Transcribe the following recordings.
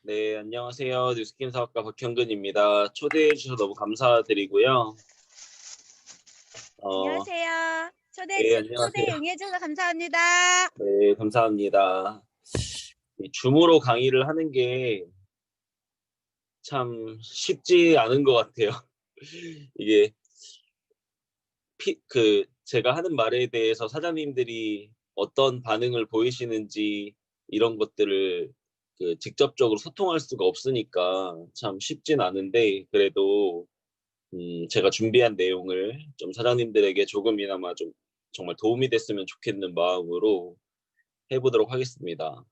네, 안녕하세요. 뉴스킨 사업가 박형근입니다. 초대해 주셔서 너무 감사드리고요. 어, 안녕하세요. 네, 안녕하세요. 초대에 응해줘서 감사합니다. 네, 감사합니다. 이 줌으로 강의를 하는 게 참 쉽지 않은 것 같아요. 이게 제가 하는 말에 대해서 사장님들이 어떤 반응을 보이시는지 이런 것들을 직접적으로 소통할 수가 없으니까 참 쉽진 않은데 그래도 제가 준비한 내용을 좀 사장님들에게 조금이나마 좀 정말 도움이 됐으면 좋겠는 마음으로 해 보도록 하겠습니다.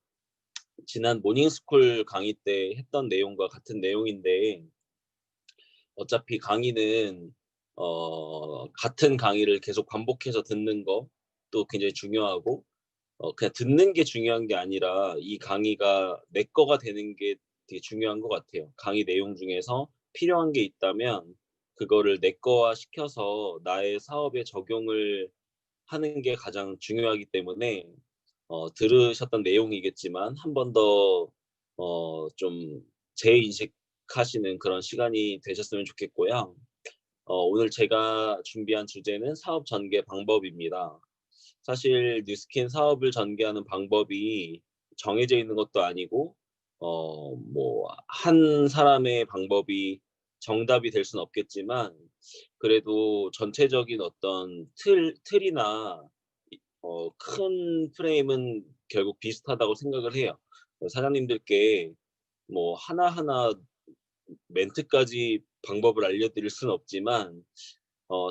지난 모닝스쿨 강의 때 했던 내용과 같은 내용인데 어차피 강의는 같은 강의를 계속 반복해서 듣는 것도 굉장히 중요하고 그냥 듣는 게 중요한 게 아니라 이 강의가 내 거가 되는 게 되게 중요한 것 같아요. 강의 내용 중에서 필요한 게 있다면 그거를 내 거화 시켜서 나의 사업에 적용을 하는 게 가장 중요하기 때문에 들으셨던 내용이겠지만 한 번 더 좀 재인식하시는 그런 시간이 되셨으면 좋겠고요. 오늘 제가 준비한 주제는 사업 전개 방법입니다. 사실 뉴스킨 사업을 전개하는 방법이 정해져 있는 것도 아니고 뭐 한 사람의 방법이 정답이 될 수는 없겠지만 그래도 전체적인 어떤 틀이나 큰 프레임은 결국 비슷하다고 생각을 해요. 사장님들께 뭐 하나하나 멘트까지 방법을 알려드릴 수는 없지만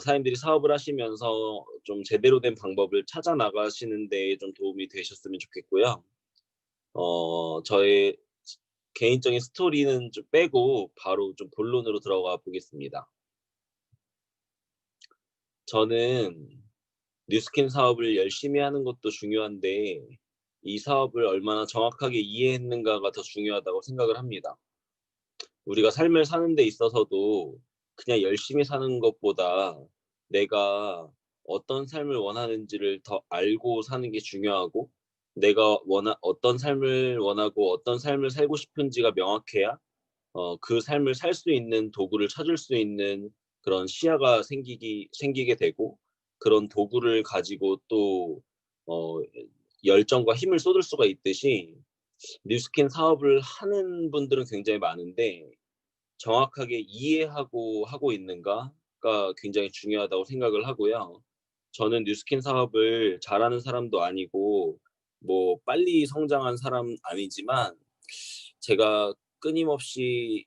사장님들이 사업을 하시면서 좀 제대로 된 방법을 찾아 나가시는 데 좀 도움이 되셨으면 좋겠고요. 저의 개인적인 스토리는 좀 빼고 바로 좀 본론으로 들어가 보겠습니다. 저는 뉴스킨 사업을 열심히 하는 것도 중요한데 이 사업을 얼마나 정확하게 이해했는가가 더 중요하다고 생각을 합니다. 우리가 삶을 사는 데 있어서도 그냥 열심히 사는 것보다 내가 어떤 삶을 원하는지를 더 알고 사는 게 중요하고 내가 어떤 삶을 원하고 어떤 삶을 살고 싶은지가 명확해야 그 삶을 살 수 있는 도구를 찾을 수 있는 그런 시야가 생기게 되고 그런 도구를 가지고 또 어 열정과 힘을 쏟을 수가 있듯이 뉴스킨 사업을 하는 분들은 굉장히 많은데 정확하게 이해하고 하고 있는가가 굉장히 중요하다고 생각을 하고요. 저는 뉴스킨 사업을 잘하는 사람도 아니고 뭐 빨리 성장한 사람 아니지만 제가 끊임없이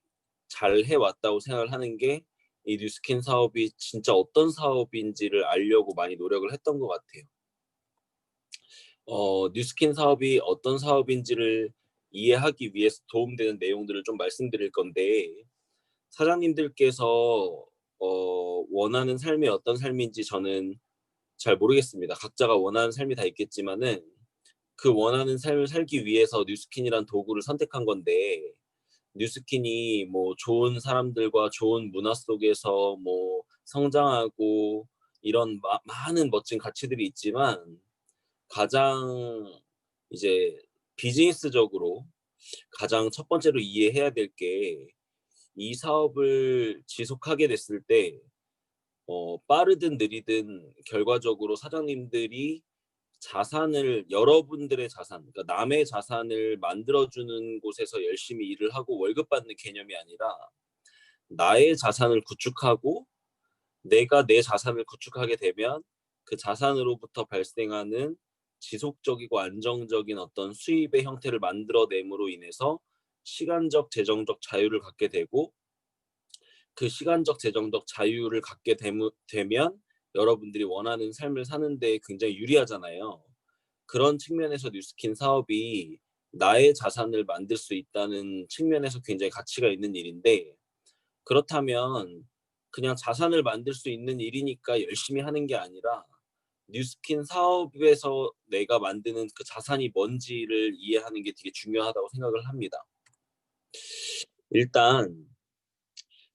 잘해 왔다고 생각을 하는 게 이 뉴스킨 사업이 진짜 어떤 사업인지를 알려고 많이 노력을 했던 것 같아요. 뉴스킨 사업이 어떤 사업인지를 이해하기 위해서 도움되는 내용들을 좀 말씀드릴 건데 사장님들께서 원하는 삶이 어떤 삶인지 저는 잘 모르겠습니다. 각자가 원하는 삶이 다 있겠지만은 그 원하는 삶을 살기 위해서 뉴스킨이란 도구를 선택한 건데 뉴스킨이 뭐 좋은 사람들과 좋은 문화 속에서 뭐 성장하고 이런 많은 멋진 가치들이 있지만 가장 이제 비즈니스적으로 가장 첫 번째로 이해해야 될 게 이 사업을 지속하게 됐을 때 빠르든 느리든 결과적으로 사장님들이 여러분들의 자산, 그러니까 남의 자산을 만들어주는 곳에서 열심히 일을 하고 월급 받는 개념이 아니라 나의 자산을 구축하고 내가 내 자산을 구축하게 되면 그 자산으로부터 발생하는 지속적이고 안정적인 어떤 수입의 형태를 만들어냄으로 인해서 시간적, 재정적 자유를 갖게 되고 그 시간적, 재정적 자유를 갖게 되면 여러분들이 원하는 삶을 사는 데 굉장히 유리하잖아요. 그런 측면에서 뉴스킨 사업이 나의 자산을 만들 수 있다는 측면에서 굉장히 가치가 있는 일인데 그렇다면 그냥 자산을 만들 수 있는 일이니까 열심히 하는 게 아니라 뉴스킨 사업에서 내가 만드는 그 자산이 뭔지를 이해하는 게 되게 중요하다고 생각을 합니다. 일단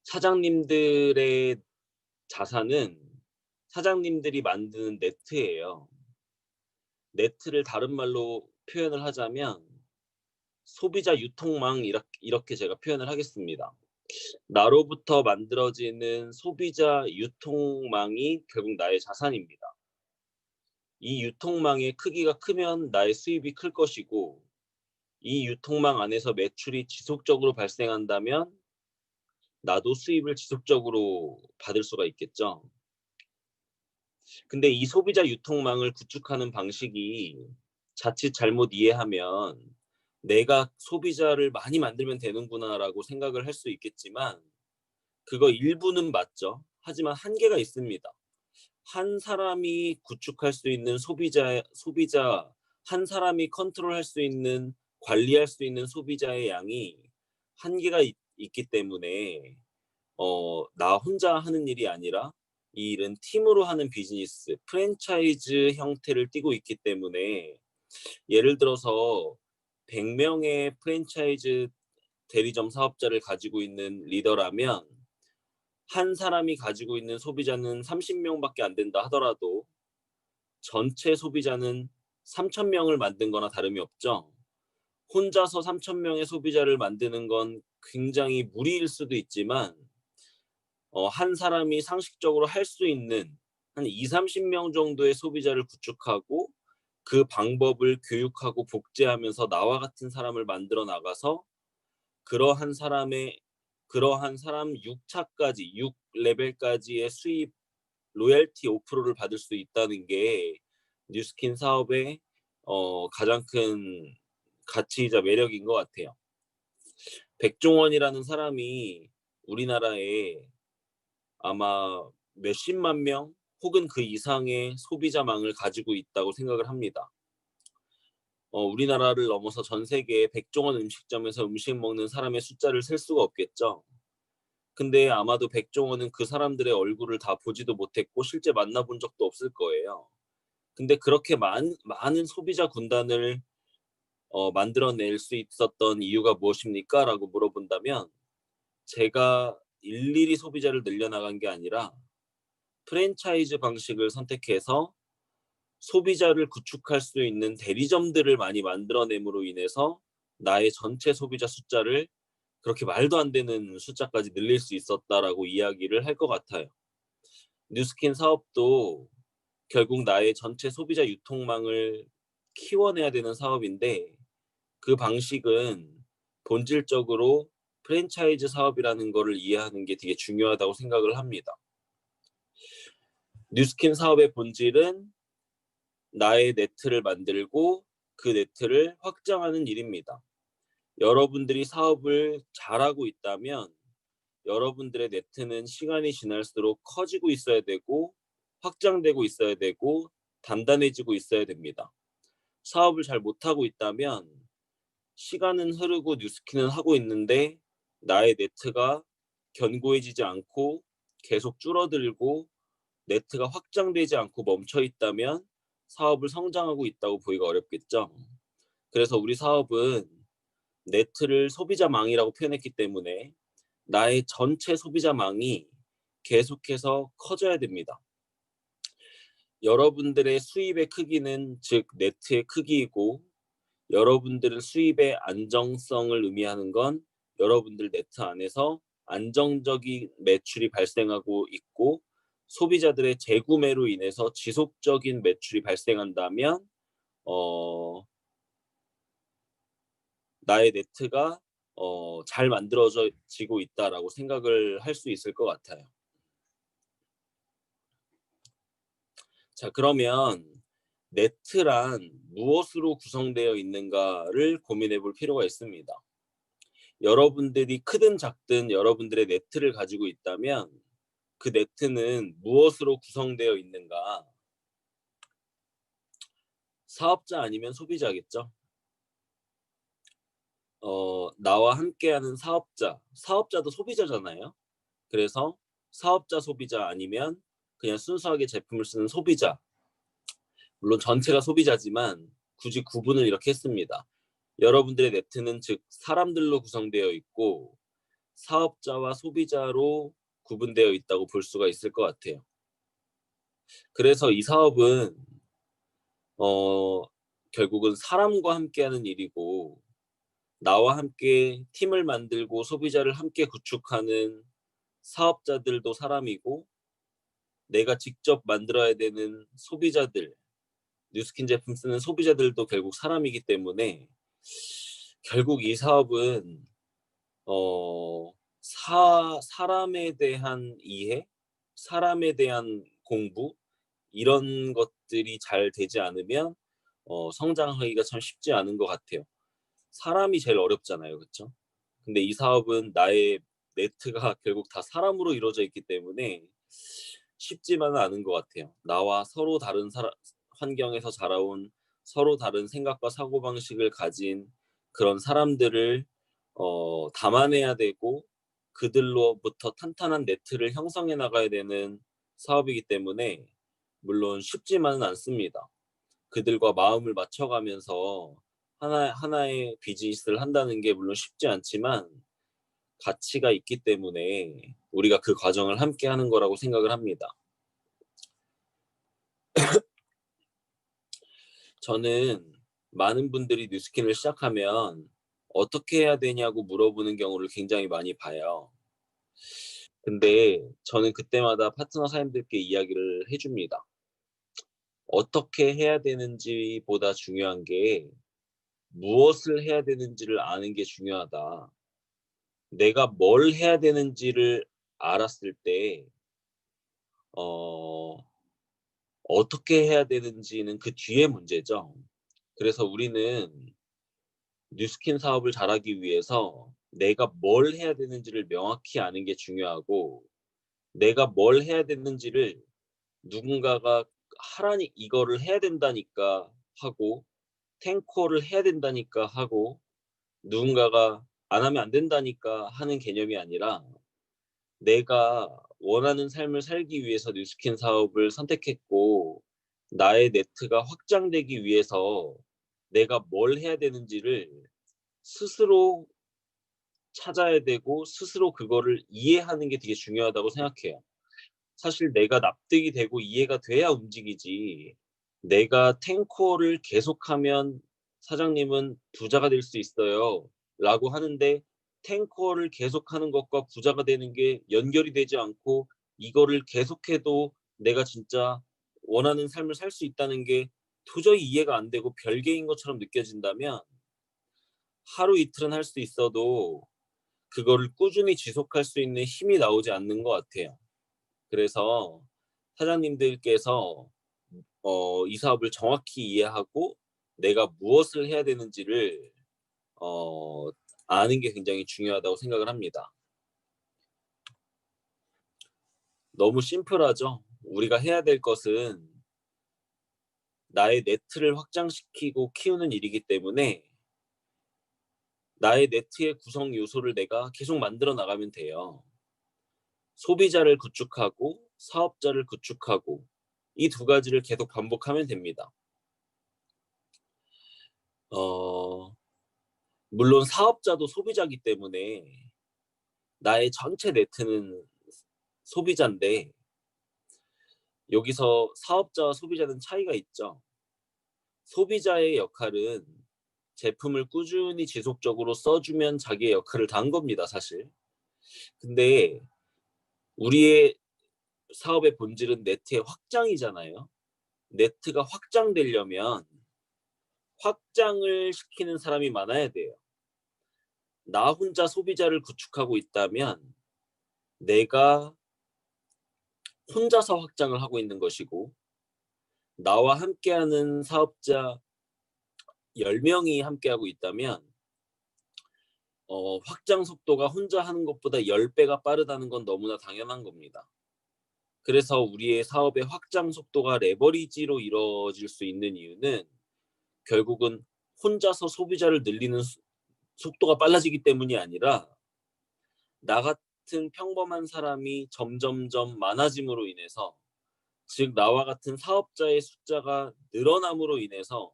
사장님들의 자산은 사장님들이 만드는 네트예요. 네트를 다른 말로 표현을 하자면 소비자 유통망 이렇게 제가 표현을 하겠습니다. 나로부터 만들어지는 소비자 유통망이 결국 나의 자산입니다. 이 유통망의 크기가 크면 나의 수입이 클 것이고 이 유통망 안에서 매출이 지속적으로 발생한다면 나도 수입을 지속적으로 받을 수가 있겠죠. 근데 이 소비자 유통망을 구축하는 방식이 자칫 잘못 이해하면 '내가 소비자를 많이 만들면 되는구나.'라고 생각을 할 수 있겠지만 그거 일부는 맞죠. 하지만 한계가 있습니다. 한 사람이 구축할 수 있는 소비자 한 사람이 컨트롤할 수 있는 관리할 수 있는 소비자의 양이 한계가 있기 때문에 나 혼자 하는 일이 아니라 이 일은 팀으로 하는 비즈니스, 프랜차이즈 형태를 띠고 있기 때문에 예를 들어서 100 명의 프랜차이즈 대리점 사업자를 가지고 있는 리더라면 한 사람이 가지고 있는 소비자는 30 명밖에 안 된다 하더라도 전체 소비자는 3,000 명을 만든 거나 다름이 없죠. 혼자서 3,000 명의 소비자를 만드는 건 굉장히 무리일 수도 있지만 한 사람이 상식적으로 할 수 있는 한 20-30명 정도의 소비자를 구축하고 그 방법을 교육하고 복제하면서 나와 같은 사람을 만들어 나가서 그러한 사람의 그러한 사람 6 차까지 6 레벨까지의 수입 로열티 5%를 받을 수 있다는 게 뉴스킨 사업의 가장 큰 가치이자 매력인 것 같아요. 백종원이라는 사람이 우리나라에 아마 몇십만 명 혹은 그 이상의 소비자망을 가지고 있다고 생각을 합니다. 우리나라를 넘어서 전 세계에 백종원 음식점에서 음식 먹는 사람의 숫자를 셀 수가 없겠죠. 근데 아마도 백종원은 그 사람들의 얼굴을 다 보지도 못했고 실제 만나 본 적도 없을 거예요. 근데 그렇게 많은 소비자 군단을 만들어낼 수 있었던 이유가 무엇입니까?"라고 물어본다면 제가 일일이 소비자를 늘려나간 게 아니라 프랜차이즈 방식을 선택해서 소비자를 구축할 수 있는 대리점들을 많이 만들어냄으로 인해서 나의 전체 소비자 숫자를 그렇게 말도 안 되는 숫자까지 늘릴 수 있었다라고 이야기를 할 것 같아요. 뉴스킨 사업도 결국 나의 전체 소비자 유통망을 키워내야 되는 사업인데 그 방식은 본질적으로 프랜차이즈 사업이라는 거를 이해하는 게 되게 중요하다고 생각을 합니다. 뉴스킨 사업의 본질은 나의 네트를 만들고 그 네트를 확장하는 일입니다. 여러분들이 사업을 잘하고 있다면 여러분들의 네트는 시간이 지날수록 커지고 있어야 되고 확장되고 있어야 되고 단단해지고 있어야 됩니다. 사업을 잘 못하고 있다면 시간은 흐르고 뉴스킨은 하고 있는데 나의 네트가 견고해지지 않고 계속 줄어들고 네트가 확장되지 않고 멈춰 있다면 사업을 성장하고 있다고 보기가 어렵겠죠. 그래서 우리 사업은 네트를 소비자망이라고 표현했기 때문에 나의 전체 소비자망이 계속해서 커져야 됩니다. 여러분들의 수입의 크기는 즉 네트의 크기이고 여러분들의 수입의 안정성을 의미하는 건 여러분들 네트 안에서 안정적인 매출이 발생하고 있고 소비자들의 재구매로 인해서 지속적인 매출이 발생한다면 어 나의 네트가 잘 만들어지고 있다라고 생각을 할 수 있을 것 같아요. 자, 그러면 네트란 무엇으로 구성되어 있는가를 고민해 볼 필요가 있습니다. 여러분들이 크든 작든 여러분들의 네트를 가지고 있다면 그 네트는 무엇으로 구성되어 있는가? 사업자 아니면 소비자겠죠. 나와 함께하는 사업자도 소비자잖아요. 그래서 사업자, 소비자 아니면 그냥 순수하게 제품을 쓰는 소비자. 물론 전체가 소비자지만 굳이 구분을 이렇게 했습니다. 여러분들의 네트는 즉 사람들로 구성되어 있고 사업자와 소비자로 구분되어 있다고 볼 수가 있을 것 같아요. 그래서 이 사업은 어 결국은 사람과 함께하는 일이고 나와 함께 팀을 만들고 소비자를 함께 구축하는 사업자들도 사람이고, 내가 직접 만들어야 되는 소비자들, 뉴스킨 제품 쓰는 소비자들도 결국 사람이기 때문에 결국 이 사업은 사람에 대한 이해, 사람에 대한 공부, 이런 것들이 잘 되지 않으면 성장하기가 참 쉽지 않은 것 같아요. 사람이 제일 어렵잖아요. 그쵸? 근데 이 사업은 나의 네트가 결국 다 사람으로 이루어져 있기 때문에 쉽지만은 않은 것 같아요. 나와 서로 다른 환경에서 자라온, 서로 다른 생각과 사고방식을 가진 그런 사람들을 담아내야 되고, 그들로부터 탄탄한 네트를 형성해 나가야 되는 사업이기 때문에 물론 쉽지만은 않습니다. 그들과 마음을 맞춰가면서 하나의 비즈니스를 한다는 게 물론 쉽지 않지만 가치가 있기 때문에 우리가 그 과정을 함께 하는 거라고 생각을 합니다. 저는 많은 분들이 뉴스킨을 시작하면 어떻게 해야 되냐고 물어보는 경우를 굉장히 많이 봐요. 근데 저는 그때마다 파트너 사장님들께 이야기를 해 줍니다. 어떻게 해야 되는지보다 중요한 게 무엇을 해야 되는지를 아는 게 중요하다. 내가 뭘 해야 되는지를 알았을 때 어 어떻게 해야 되는지는 그 뒤에 문제죠. 그래서 우리는 뉴스킨 사업을 잘하기 위해서 내가 뭘 해야 되는지를 명확히 아는 게 중요하고, 내가 뭘 해야 되는지를 누군가가 하라니 이거를 해야 된다니까 하고, 탱커를 해야 된다니까 하고, 누군가가 안 하면 안 된다니까 하는 개념이 아니라, 내가 원하는 삶을 살기 위해서 뉴스킨 사업을 선택했고, 나의 네트가 확장되기 위해서 내가 뭘 해야 되는지를 스스로 찾아야 되고, 스스로 그거를 이해하는 게 되게 중요하다고 생각해요. 사실 내가 납득이 되고 이해가 돼야 움직이지, 내가 탱커를 계속하면 "사장님은 부자가 될 수 있어요." 라고 하는데, 탱커를 계속하는 것과 부자가 되는 게 연결이 되지 않고, 이거를 계속해도 내가 진짜 원하는 삶을 살 수 있다는 게 도저히 이해가 안 되고 별개인 것처럼 느껴진다면, 하루 이틀은 할 수 있어도 그거를 꾸준히 지속할 수 있는 힘이 나오지 않는 것 같아요. 그래서 사장님들께서 이 사업을 정확히 이해하고 내가 무엇을 해야 되는지를 어 아는 게 굉장히 중요하다고 생각을 합니다. 너무 심플하죠. 우리가 해야 될 것은 나의 네트를 확장시키고 키우는 일이기 때문에 나의 네트의 구성 요소를 내가 계속 만들어 나가면 돼요. 소비자를 구축하고 사업자를 구축하고, 이 두 가지를 계속 반복하면 됩니다. 어 물론 사업자도 소비자이기 때문에 나의 전체 네트는 소비자인데, 여기서 사업자와 소비자는 차이가 있죠. 소비자의 역할은 제품을 꾸준히 지속적으로 써 주면 자기의 역할을 다 한 겁니다, 사실. 근데 우리의 사업의 본질은 네트의 확장이잖아요. 네트가 확장되려면 확장을 시키는 사람이 많아야 돼요. 나 혼자 소비자를 구축하고 있다면 내가 혼자서 확장을 하고 있는 것이고, 나와 함께하는 사업자 10명이 함께하고 있다면 확장 속도가 혼자 하는 것보다 10배가 빠르다는 건 너무나 당연한 겁니다. 그래서 우리의 사업의 확장 속도가 레버리지로 이루어질 수 있는 이유는 결국은 혼자서 소비자를 늘리는 속도가 빨라지기 때문이 아니라, 나 같은 평범한 사람이 점점점 많아짐으로 인해서, 즉 나와 같은 사업자의 숫자가 늘어남으로 인해서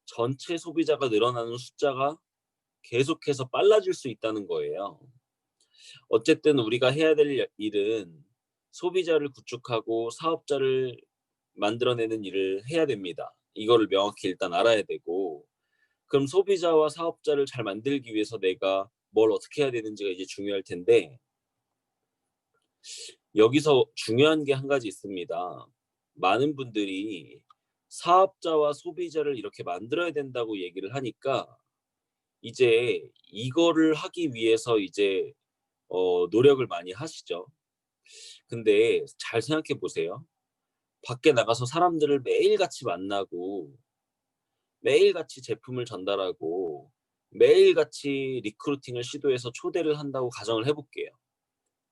전체 소비자가 늘어나는 숫자가 계속해서 빨라질 수 있다는 거예요. 어쨌든 우리가 해야 될 일은 소비자를 구축하고 사업자를 만들어내는 일을 해야 됩니다. 이거를 명확히 일단 알아야 되고, 그럼 소비자와 사업자를 잘 만들기 위해서 내가 뭘 어떻게 해야 되는지가 이제 중요할 텐데, 여기서 중요한 게 한 가지 있습니다. 많은 분들이 사업자와 소비자를 이렇게 만들어야 된다고 얘기를 하니까 이제 이거를 하기 위해서 이제 노력을 많이 하시죠. 근데 잘 생각해 보세요. 밖에 나가서 사람들을 매일같이 만나고 매일같이 제품을 전달하고 매일같이 리크루팅을 시도해서 초대를 한다고 가정을 해 볼게요.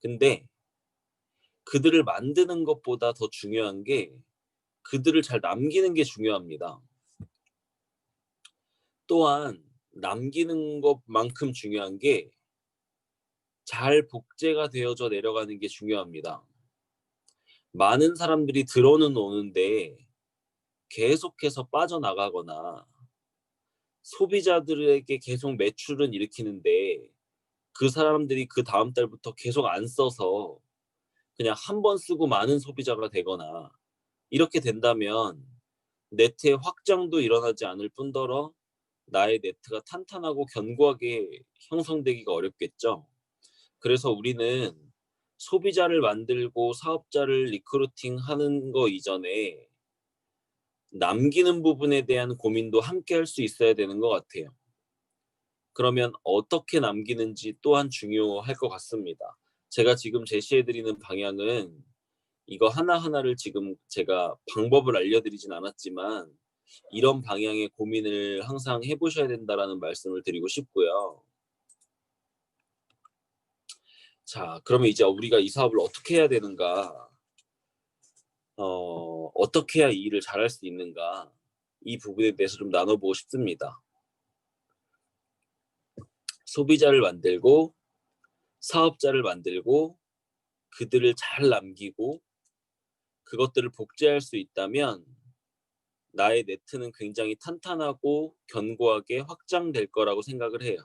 근데 그들을 만드는 것보다 더 중요한 게 그들을 잘 남기는 게 중요합니다. 또한 남기는 것만큼 중요한 게 잘 복제가 되어져 내려가는 게 중요합니다. 많은 사람들이 들어는 오는데 계속해서 빠져나가거나 소비자들에게 계속 매출은 일으키는데 그 사람들이 그다음 달부터 계속 안 써서 그냥 한 번 쓰고 많은 소비자가 되거나 이렇게 된다면 네트의 확장도 일어나지 않을 뿐더러 나의 네트가 탄탄하고 견고하게 형성되기가 어렵겠죠. 그래서 우리는 소비자를 만들고 사업자를 리크루팅하는 거 이전에 남기는 부분에 대한 고민도 함께 할 수 있어야 되는 것 같아요. 그러면 어떻게 남기는지 또한 중요할 것 같습니다. 제가 지금 제시해 드리는 방향은 이거 하나하나를 지금 제가 방법을 알려드리진 않았지만 이런 방향의 고민을 항상 해 보셔야 된다라는 말씀을 드리고 싶고요. 자, 그러면 이제 우리가 이 사업을 어떻게 해야 되는가, 어떻게 해야 이 일을 잘할 수 있는가, 이 부분에 대해서 좀 나눠보고 싶습니다. 소비자를 만들고 사업자를 만들고 그들을 잘 남기고 그것들을 복제할 수 있다면 나의 네트는 굉장히 탄탄하고 견고하게 확장될 거라고 생각을 해요.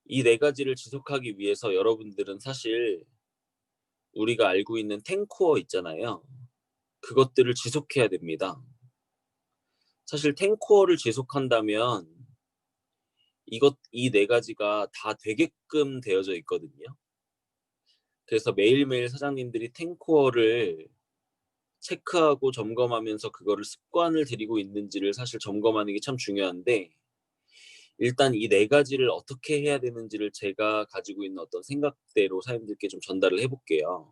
이 네 가지를 지속하기 위해서 여러분들은 사실 우리가 알고 있는 탱코어 있잖아요. 그것들을 지속해야 됩니다. 사실 탱코어를 지속한다면 이 네 가지가 다 되게끔 되어져 있거든요. 그래서 매일매일 사장님들이 탱코어를 체크하고 점검하면서 그거를 습관을 들이고 있는지를 사실 점검하는 게 참 중요한데, 일단 이 네 가지를 어떻게 해야 되는지를 제가 가지고 있는 어떤 생각대로 사장님들께 좀 전달을 해 볼게요.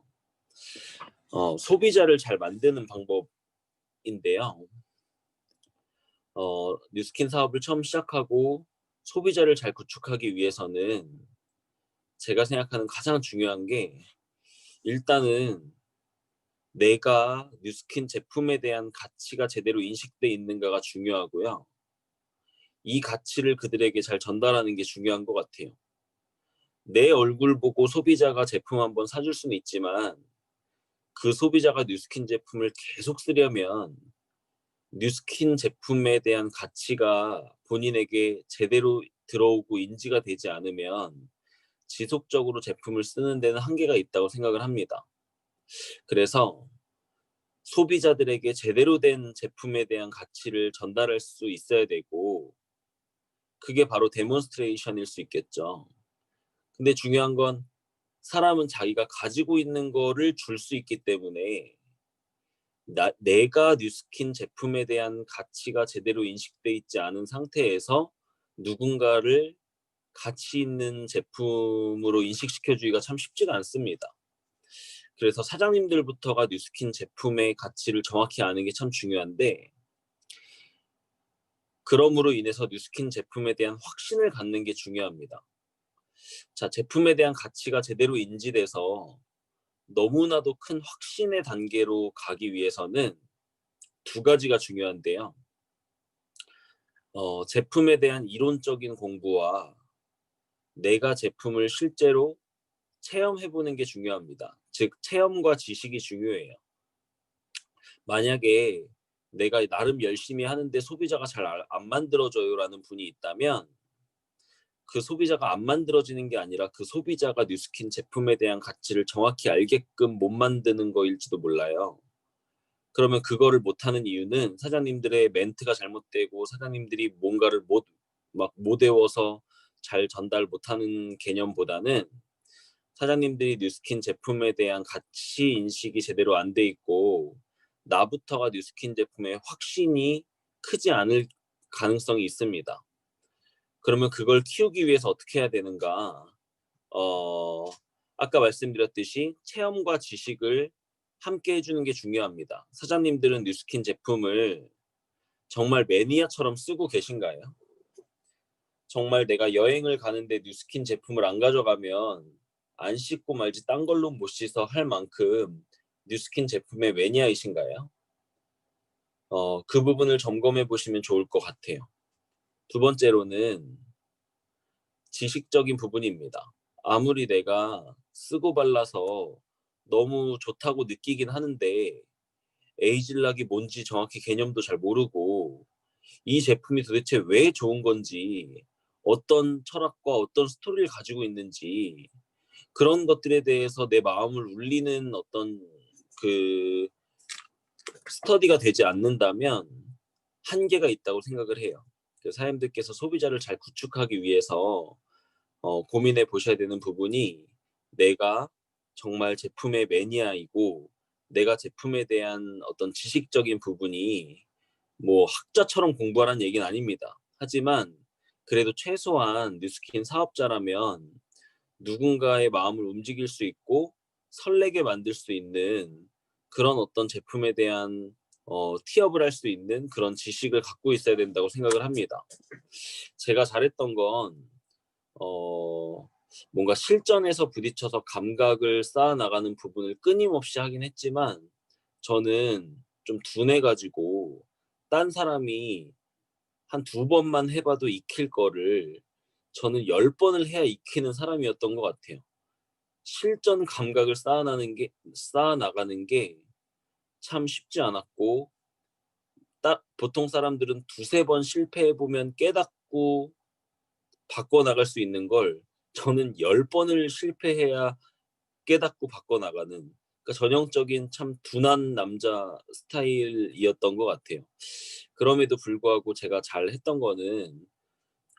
소비자를 잘 만드는 방법인데요. 뉴스킨 사업을 처음 시작하고 소비자를 잘 구축하기 위해서는 제가 생각하는 가장 중요한 게, 일단은 내가 뉴스킨 제품에 대한 가치가 제대로 인식돼 있는가가 중요하고요. 이 가치를 그들에게 잘 전달하는 게 중요한 것 같아요. 내 얼굴 보고 소비자가 제품 한번 사줄 수는 있지만 그 소비자가 뉴스킨 제품을 계속 쓰려면 뉴스킨 제품에 대한 가치가 본인에게 제대로 들어오고 인지가 되지 않으면 지속적으로 제품을 쓰는 데는 한계가 있다고 생각을 합니다. 그래서 소비자들에게 제대로 된 제품에 대한 가치를 전달할 수 있어야 되고, 그게 바로 데몬스트레이션일 수 있겠죠. 근데 중요한 건 사람은 자기가 가지고 있는 거를 줄 수 있기 때문에 내가 뉴스킨 제품에 대한 가치가 제대로 인식돼 있지 않은 상태에서 누군가를 가치 있는 제품으로 인식시켜 주기가 참 쉽지가 않습니다. 그래서 사장님들부터가 뉴스킨 제품의 가치를 정확히 아는 게 참 중요한데, 그럼으로 인해서 뉴스킨 제품에 대한 확신을 갖는 게 중요합니다. 자, 제품에 대한 가치가 제대로 인지돼서 너무나도 큰 확신의 단계로 가기 위해서는 두 가지가 중요한데요. 제품에 대한 이론적인 공부와 내가 제품을 실제로 체험해 보는 게 중요합니다. 즉, 체험과 지식이 중요해요. 만약에 내가 나름 열심히 하는데 소비자가 잘 안 만들어줘요라는 분이 있다면 그 소비자가 안 만들어지는 게 아니라 그 소비자가 뉴스킨 제품에 대한 가치를 정확히 알게끔 못 만드는 거일지도 몰라요. 그러면 그거를 못하는 이유는 사장님들의 멘트가 잘못되고 사장님들이 뭔가를 못 외워서 잘 전달 못하는 개념보다는 사장님들이 뉴스킨 제품에 대한 가치 인식이 제대로 안 돼 있고 나부터가 뉴스킨 제품에 확신이 크지 않을 가능성이 있습니다. 그러면 그걸 키우기 위해서 어떻게 해야 되는가? 어, 아까 말씀드렸듯이 체험과 지식을 함께 해주는 게 중요합니다. 사장님들은 뉴스킨 제품을 정말 매니아처럼 쓰고 계신가요? 정말 내가 여행을 가는데 뉴스킨 제품을 안 가져가면 안 씻고 말지 딴 걸로 못 씻어 할 만큼 뉴스킨 제품의 매니아이신가요? 그 부분을 점검해 보시면 좋을 것 같아요. 두 번째로는 지식적인 부분입니다. 아무리 내가 쓰고 발라서 너무 좋다고 느끼긴 하는데 에이즐락이 뭔지 정확히 개념도 잘 모르고 이 제품이 도대체 왜 좋은 건지 어떤 철학과 어떤 스토리를 가지고 있는지 그런 것들에 대해서 내 마음을 울리는 어떤 그 스터디가 되지 않는다면 한계가 있다고 생각을 해요. 사장님들께서 소비자를 잘 구축하기 위해서 고민해 보셔야 되는 부분이 내가 정말 제품의 매니아이고 내가 제품에 대한 어떤 지식적인 부분이 뭐 학자처럼 공부하라는 얘기는 아닙니다. 하지만 그래도 최소한 뉴스킨 사업자라면 누군가의 마음을 움직일 수 있고 설레게 만들 수 있는 그런 어떤 제품에 대한 티업을 할 수 있는 그런 지식을 갖고 있어야 된다고 생각을 합니다. 제가 잘했던 건 뭔가 실전에서 부딪혀서 감각을 쌓아 나가는 부분을 끊임없이 하긴 했지만 저는 좀 둔해가지고 딴 사람이 한 2번만 해봐도 익힐 거를 저는 10번을 해야 익히는 사람이었던 것 같아요. 실전 감각을 쌓아 나가는 게 참 쉽지 않았고 보통 사람들은 2-3번 실패해 보면 깨닫고 바꿔 나갈 수 있는 걸 저는 10번을 실패해야 깨닫고 바꿔 나가는 그러니까 전형적인 참 둔한 남자 스타일이었던 것 같아요. 그럼에도 불구하고 제가 잘했던 거는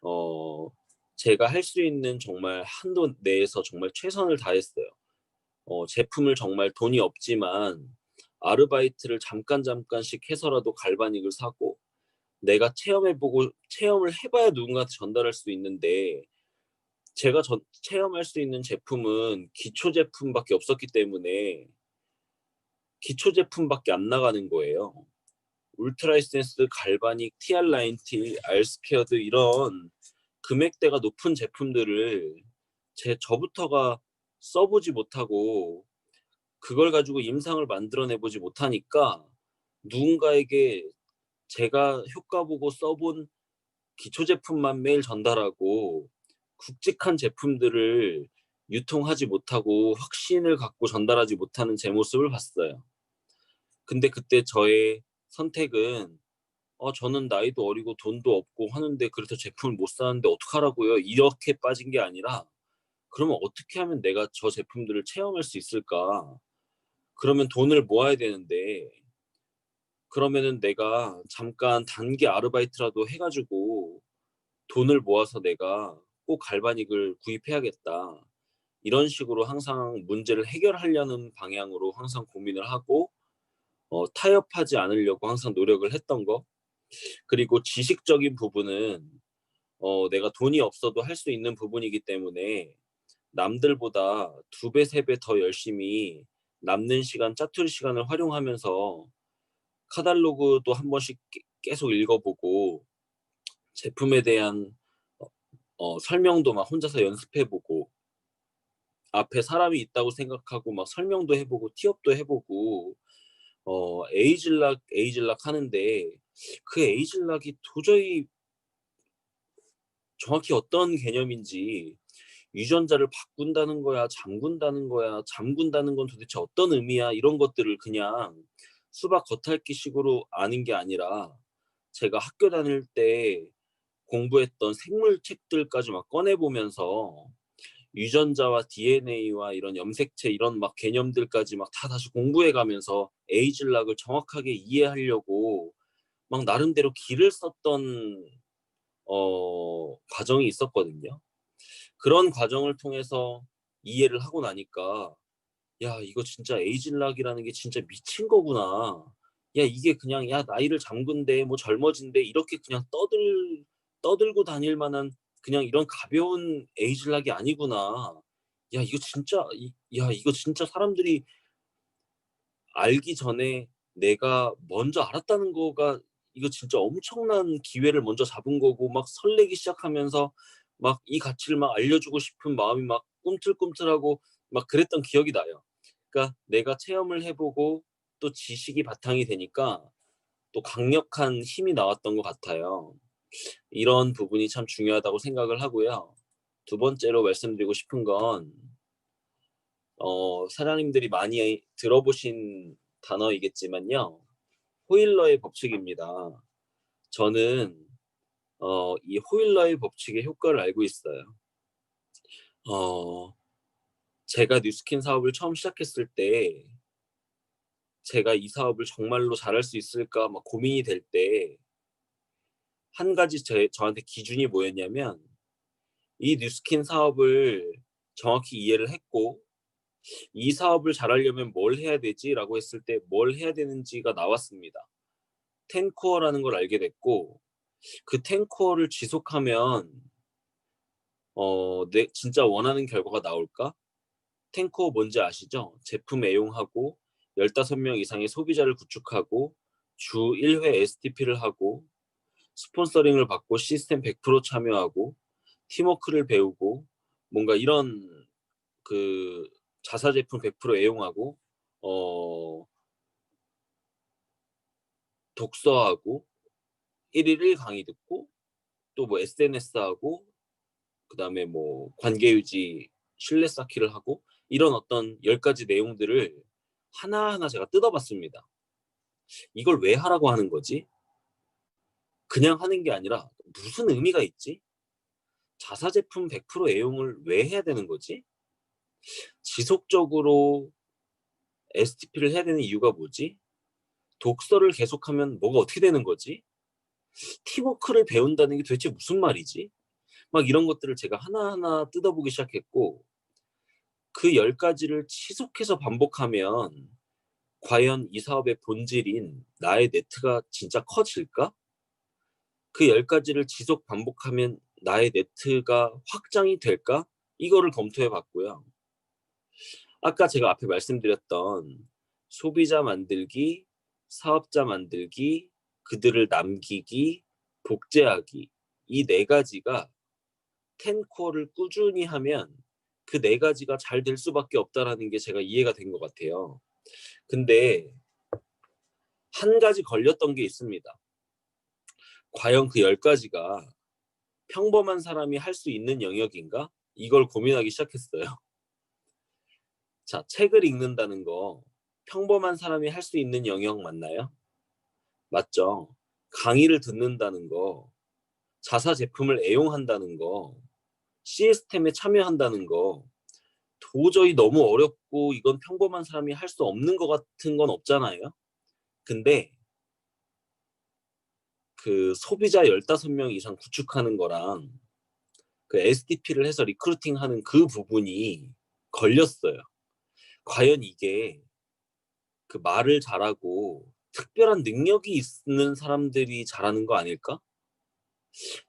어 제가 할 수 있는 정말 한도 내에서 정말 최선을 다했어요. 제품을 정말 돈이 없지만 아르바이트를 잠깐씩 해서라도 갈바닉을 사고 내가 체험을 해 봐야 누군가한테 전달할 수 있는데 제가 체험할 수 있는 제품은 기초 제품밖에 없었기 때문에 기초 제품밖에 안 나가는 거예요. 울트라 에센스, 갈바닉, TR90, 알스퀘어드 이런 금액대가 높은 제품들을 저부터가 써보지 못하고 그걸 가지고 임상을 만들어내 보지 못하니까 누군가에게 제가 효과 보고 써본 기초 제품만 매일 전달하고 굵직한 제품들을 유통하지 못하고 확신을 갖고 전달하지 못하는 제 모습을 봤어요. 근데 그때 저의 선택은 저는 나이도 어리고 돈도 없고 하는데 그래서 제품을 못 사는데 어떡하라고요? 이렇게 빠진 게 아니라 그러면 어떻게 하면 내가 저 제품들을 체험할 수 있을까? 그러면 돈을 모아야 되는데 그러면은 내가 잠깐 단기 아르바이트라도 해가지고 돈을 모아서 내가 꼭 갈바닉을 구입해야겠다. 이런 식으로 항상 문제를 해결하려는 방향으로 항상 고민을 하고 타협하지 않으려고 항상 노력을 했던 거. 그리고 지식적인 부분은 내가 돈이 없어도 할 수 있는 부분이기 때문에 남들보다 2배, 3배 더 열심히 남는 시간, 짜투리 시간을 활용하면서 카탈로그도 한 번씩 계속 읽어보고 제품에 대한 설명도 막 혼자서 연습해보고 앞에 사람이 있다고 생각하고 막 설명도 해보고 티업도 해보고 에이즐락 하는데 그 에이즐락이 도저히 정확히 어떤 개념인지 유전자를 바꾼다는 거야, 잠군다는 건 도대체 어떤 의미야 이런 것들을 그냥 수박 겉핥기식으로 아는 게 아니라 제가 학교 다닐 때 공부했던 생물 책들까지 막 꺼내보면서 유전자와 DNA와 이런 염색체 이런 막 개념들까지 막 다 다시 공부해 가면서 에이즐락을 정확하게 이해하려고 막 나름대로 기를 썼던 과정이 있었거든요. 그런 과정을 통해서 이해를 하고 나니까 '야 이거 진짜 에이즐락이라는 게 진짜 미친 거구나. 야 이게 그냥 야 나이를 잠근데 뭐 젊어진대 이렇게 그냥 떠들고 다닐 만한 그냥 이런 가벼운 에이즐락이 아니구나. 야 이거 진짜 이거 진짜 사람들이 알기 전에 내가 먼저 알았다는 거가 이거 진짜 엄청난 기회를 먼저 잡은 거고 막 설레기 시작하면서 막 이 가치를 막 알려주고 싶은 마음이 막 꿈틀꿈틀하고 막 그랬던 기억이 나요. 그러니까 내가 체험을 해 보고 또 지식이 바탕이 되니까 또 강력한 힘이 나왔던 것 같아요. 이런 부분이 참 중요하다고 생각을 하고요. 두 번째로 말씀드리고 싶은 건 사장님들이 많이 들어보신 단어이겠지만요. 호일러의 법칙입니다. 저는 이 호일러의 법칙의 효과를 알고 있어요. 어 제가 뉴스킨 사업을 처음 시작했을 때 제가 '이 사업을 정말로 잘할 수 있을까?' 막 고민이 될 때 한 가지 저한테 기준이 뭐였냐면 이 뉴스킨 사업을 정확히 이해를 했고 '이 사업을 잘하려면 뭘 해야 되지?'라고 했을 때 뭘 해야 되는지가 나왔습니다. 10 코어라는 걸 알게 됐고 그 10 코어를 지속하면 내 진짜 원하는 결과가 나올까? 10 코어 뭔지 아시죠? 제품 애용하고 15명 이상의 소비자를 구축하고 주 1회 STP를 하고 스폰서링을 받고 시스템 100% 참여하고 팀워크를 배우고 뭔가 이런 그 자사 제품 100% 애용하고 어 독서하고 1일 1 강의 듣고 또 뭐 SNS하고 그다음에 뭐 관계 유지, 신뢰 쌓기를 하고 이런 어떤 10 가지 내용들을 하나하나 제가 뜯어 봤습니다. '이걸 왜 하라고 하는 거지? 그냥 하는 게 아니라 무슨 의미가 있지? 자사 제품 100% 애용을 왜 해야 되는 거지? 지속적으로 STP를 해야 되는 이유가 뭐지? 독서를 계속하면 뭐가 어떻게 되는 거지? 팀워크를 배운다는 게 도대체 무슨 말이지?' 막 이런 것들을 제가 하나하나 뜯어보기 시작했고 그 10 가지를 지속해서 반복하면 '과연 이 사업의 본질인 나의 네트가 진짜 커질까? 그 10 가지를 지속 반복하면 나의 네트가 확장이 될까?' 이거를 검토해 봤고요. 아까 제가 앞에 말씀드렸던 소비자 만들기, 사업자 만들기, 그들을 남기기, 복제하기 이 4 가지가 10 코어를 꾸준히 하면 그 4 가지가 잘 될 수밖에 없다라는 게 제가 이해가 된 것 같아요. 근데 한 가지 걸렸던 게 있습니다. 과연 그 10 가지가 평범한 사람이 할 수 있는 영역인가? 이걸 고민하기 시작했어요. 자, 책을 읽는다는 거 평범한 사람이 할 수 있는 영역 맞나요? 맞죠. 강의를 듣는다는 거, 자사 제품을 애용한다는 거, 시스템에 참여한다는 거 도저히 너무 어렵고 이건 평범한 사람이 할 수 없는 것 같은 건 없잖아요. 근데 그 소비자 15명 이상 구축하는 거랑 그 STP를 해서 리크루팅하는 그 부분이 걸렸어요. 과연 이게 그 말을 잘하고 특별한 능력이 있는 사람들이 잘하는 거 아닐까?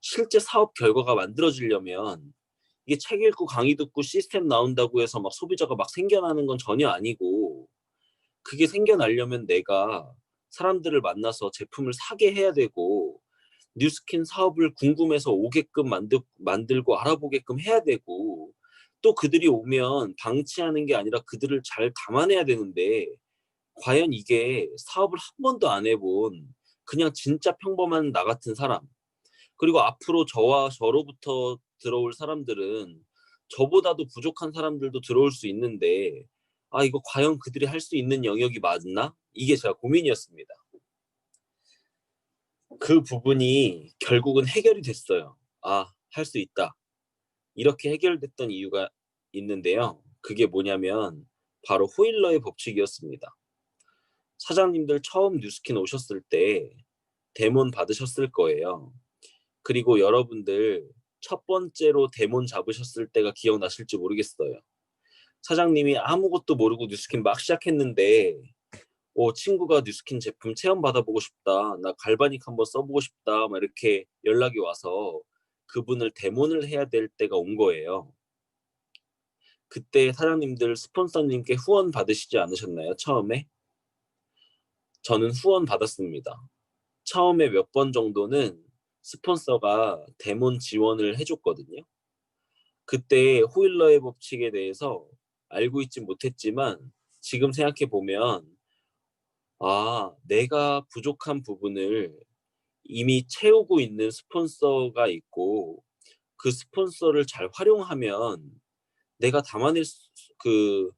실제 사업 결과가 만들어지려면 이게 책 읽고 강의 듣고 시스템 나온다고 해서 막 소비자가 막 생겨나는 건 전혀 아니고 그게 생겨나려면 내가 사람들을 만나서 제품을 사게 해야 되고 뉴스킨 사업을 궁금해서 오게끔 만들고 알아보게끔 해야 되고 또 그들이 오면 방치하는 게 아니라 그들을 잘 감안해야 되는데 과연 이게 사업을 한 번도 안 해본 그냥 진짜 평범한 나 같은 사람 그리고 앞으로 저와 저로부터 들어올 사람들은 저보다도 부족한 사람들도 들어올 수 있는데 '아 이거 과연 그들이 할 수 있는 영역이 맞나?' 이게 제가 고민이었습니다. 그 부분이 결국은 해결이 됐어요. '아 할 수 있다.' 이렇게 해결됐던 이유가 있는데요. 그게 뭐냐면 바로 호일러의 법칙이었습니다. 사장님들 처음 뉴스킨 오셨을 때 데몬 받으셨을 거예요. 그리고 여러분들 첫 번째로 데몬 잡으셨을 때가 기억나실지 모르겠어요. 사장님이 아무것도 모르고 뉴스킨 막 시작했는데 친구가 뉴스킨 제품 체험 받아보고 싶다. 나 갈바닉 한번 써보고 싶다. 막 이렇게 연락이 와서 그분을 데몬을 해야 될 때가 온 거예요. 그때 사장님들 스폰서님께 후원 받으시지 않으셨나요? 처음에? 저는 후원 받았습니다. 처음에 몇 번 정도는 스폰서가 데몬 지원을 해줬거든요. 그때 호일러의 법칙에 대해서 알고 있진 못했지만 지금 생각해 보면 내가 부족한 부분을 이미 채우고 있는 스폰서가 있고 그 스폰서를 잘 활용하면 내가 담아낼 그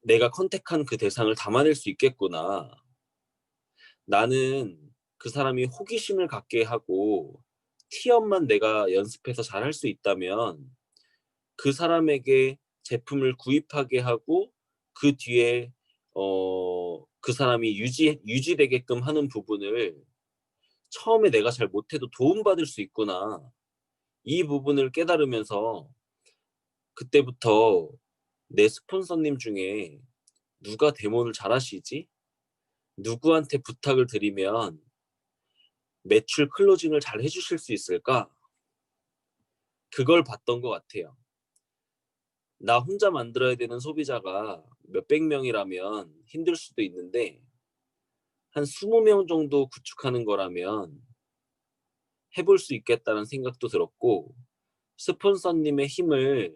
내가 컨택한 그 대상을 담아낼 수 있겠구나. 나는 그 사람이 호기심을 갖게 하고 티업만 내가 연습해서 잘할 수 있다면 그 사람에게 제품을 구입하게 하고 그 뒤에 그 사람이 유지되게끔 하는 부분을 처음에 내가 잘 못해도 도움받을 수 있구나. 이 부분을 깨달으면서 그때부터 내 스폰서님 중에 누가 데모를 잘하시지? 누구한테 부탁을 드리면 매출 클로징을 잘 해주실 수 있을까? 그걸 봤던 것 같아요. 나 혼자 만들어야 되는 소비자가 몇백 명이라면 힘들 수도 있는데 한 20명 정도 구축하는 거라면 해볼 수 있겠다는 생각도 들었고 스폰서님의 힘을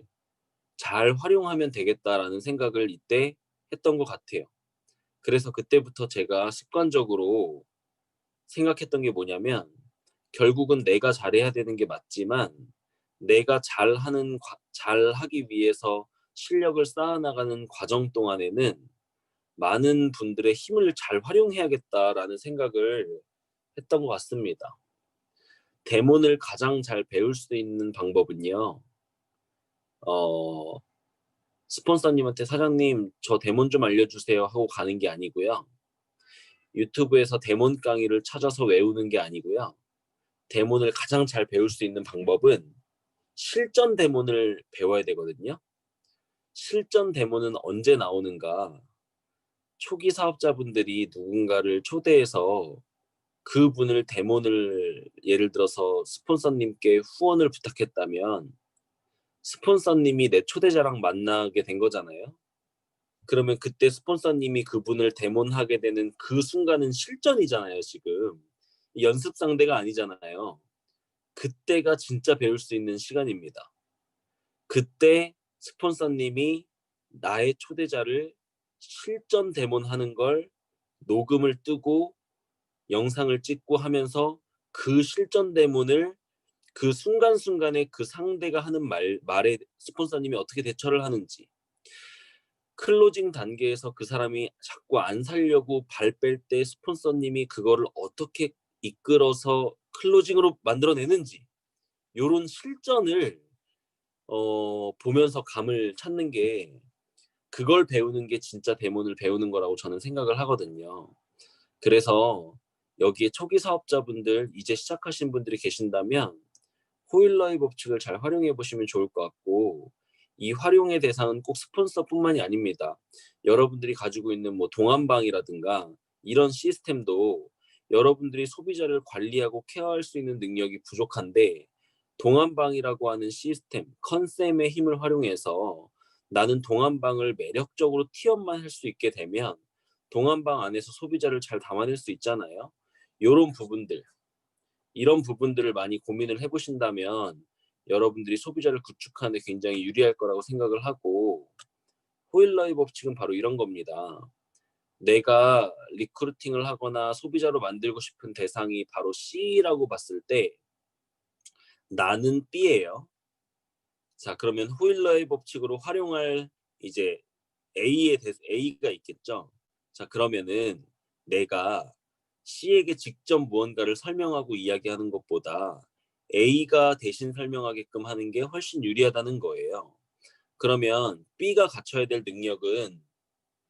잘 활용하면 되겠다라는 생각을 이때 했던 것 같아요. 그래서 그때부터 제가 습관적으로 생각했던 게 뭐냐면 결국은 내가 잘해야 되는 게 맞지만 내가 잘하기 위해서 실력을 쌓아나가는 과정 동안에는 많은 분들의 힘을 잘 활용해야겠다라는 생각을 했던 것 같습니다. 데몬을 가장 잘 배울 수 있는 방법은요. 어, 스폰서님한테 사장님 저 데몬 좀 알려주세요 하고 가는 게 아니고요. 유튜브에서 데몬 강의를 찾아서 외우는 게 아니고요. 데몬을 가장 잘 배울 수 있는 방법은 실전 데몬을 배워야 되거든요. 실전 데몬은 언제 나오는가? 초기 사업자분들이 누군가를 초대해서 그분을 데몬을 예를 들어서 스폰서님께 후원을 부탁했다면 스폰서님이 내 초대자랑 만나게 된 거잖아요. 그러면 그때 스폰서님이 그분을 데몬하게 되는 그 순간은 실전이잖아요, 지금. 연습 상대가 아니잖아요. 그때가 진짜 배울 수 있는 시간입니다. 그때 스폰서님이 나의 초대자를 실전 데몬하는 걸 녹음을 뜨고 영상을 찍고 하면서 그 실전 데몬을 그 순간순간에 그 상대가 하는 말에 스폰서님이 어떻게 대처를 하는지 클로징 단계에서 그 사람이 자꾸 안 살려고 발 뺄 때 스폰서님이 그거를 어떻게 이끌어서 클로징으로 만들어내는지 요런 실전을 보면서 감을 찾는 게 그걸 배우는 게 진짜 데몬을 배우는 거라고 저는 생각을 하거든요. 그래서 여기에 초기 사업자분들 이제 시작하신 분들이 계신다면 호일러의 법칙을 잘 활용해 보시면 좋을 것 같고 이 활용의 대상은 꼭 스폰서뿐만이 아닙니다. 여러분들이 가지고 있는 뭐 동안방이라든가 이런 시스템도 여러분들이 소비자를 관리하고 케어할 수 있는 능력이 부족한데 동안방이라고 하는 시스템, 컨셉의 힘을 활용해서 나는 동안방을 매력적으로 티업만 할 수 있게 되면 동안방 안에서 소비자를 잘 담아낼 수 있잖아요. 이런 부분들을 많이 고민을 해보신다면 여러분들이 소비자를 구축하는 데 굉장히 유리할 거라고 생각을 하고 호일러의 법칙은 바로 이런 겁니다. 내가 리크루팅을 하거나 소비자로 만들고 싶은 대상이 바로 C라고 봤을 때 나는 B예요. 자, 그러면 호일러의 법칙으로 활용할 이제 A가 있겠죠. 자, 그러면은 내가 C에게 직접 무언가를 설명하고 이야기하는 것보다 A가 대신 설명하게끔 하는 게 훨씬 유리하다는 거예요. 그러면 B가 갖춰야 될 능력은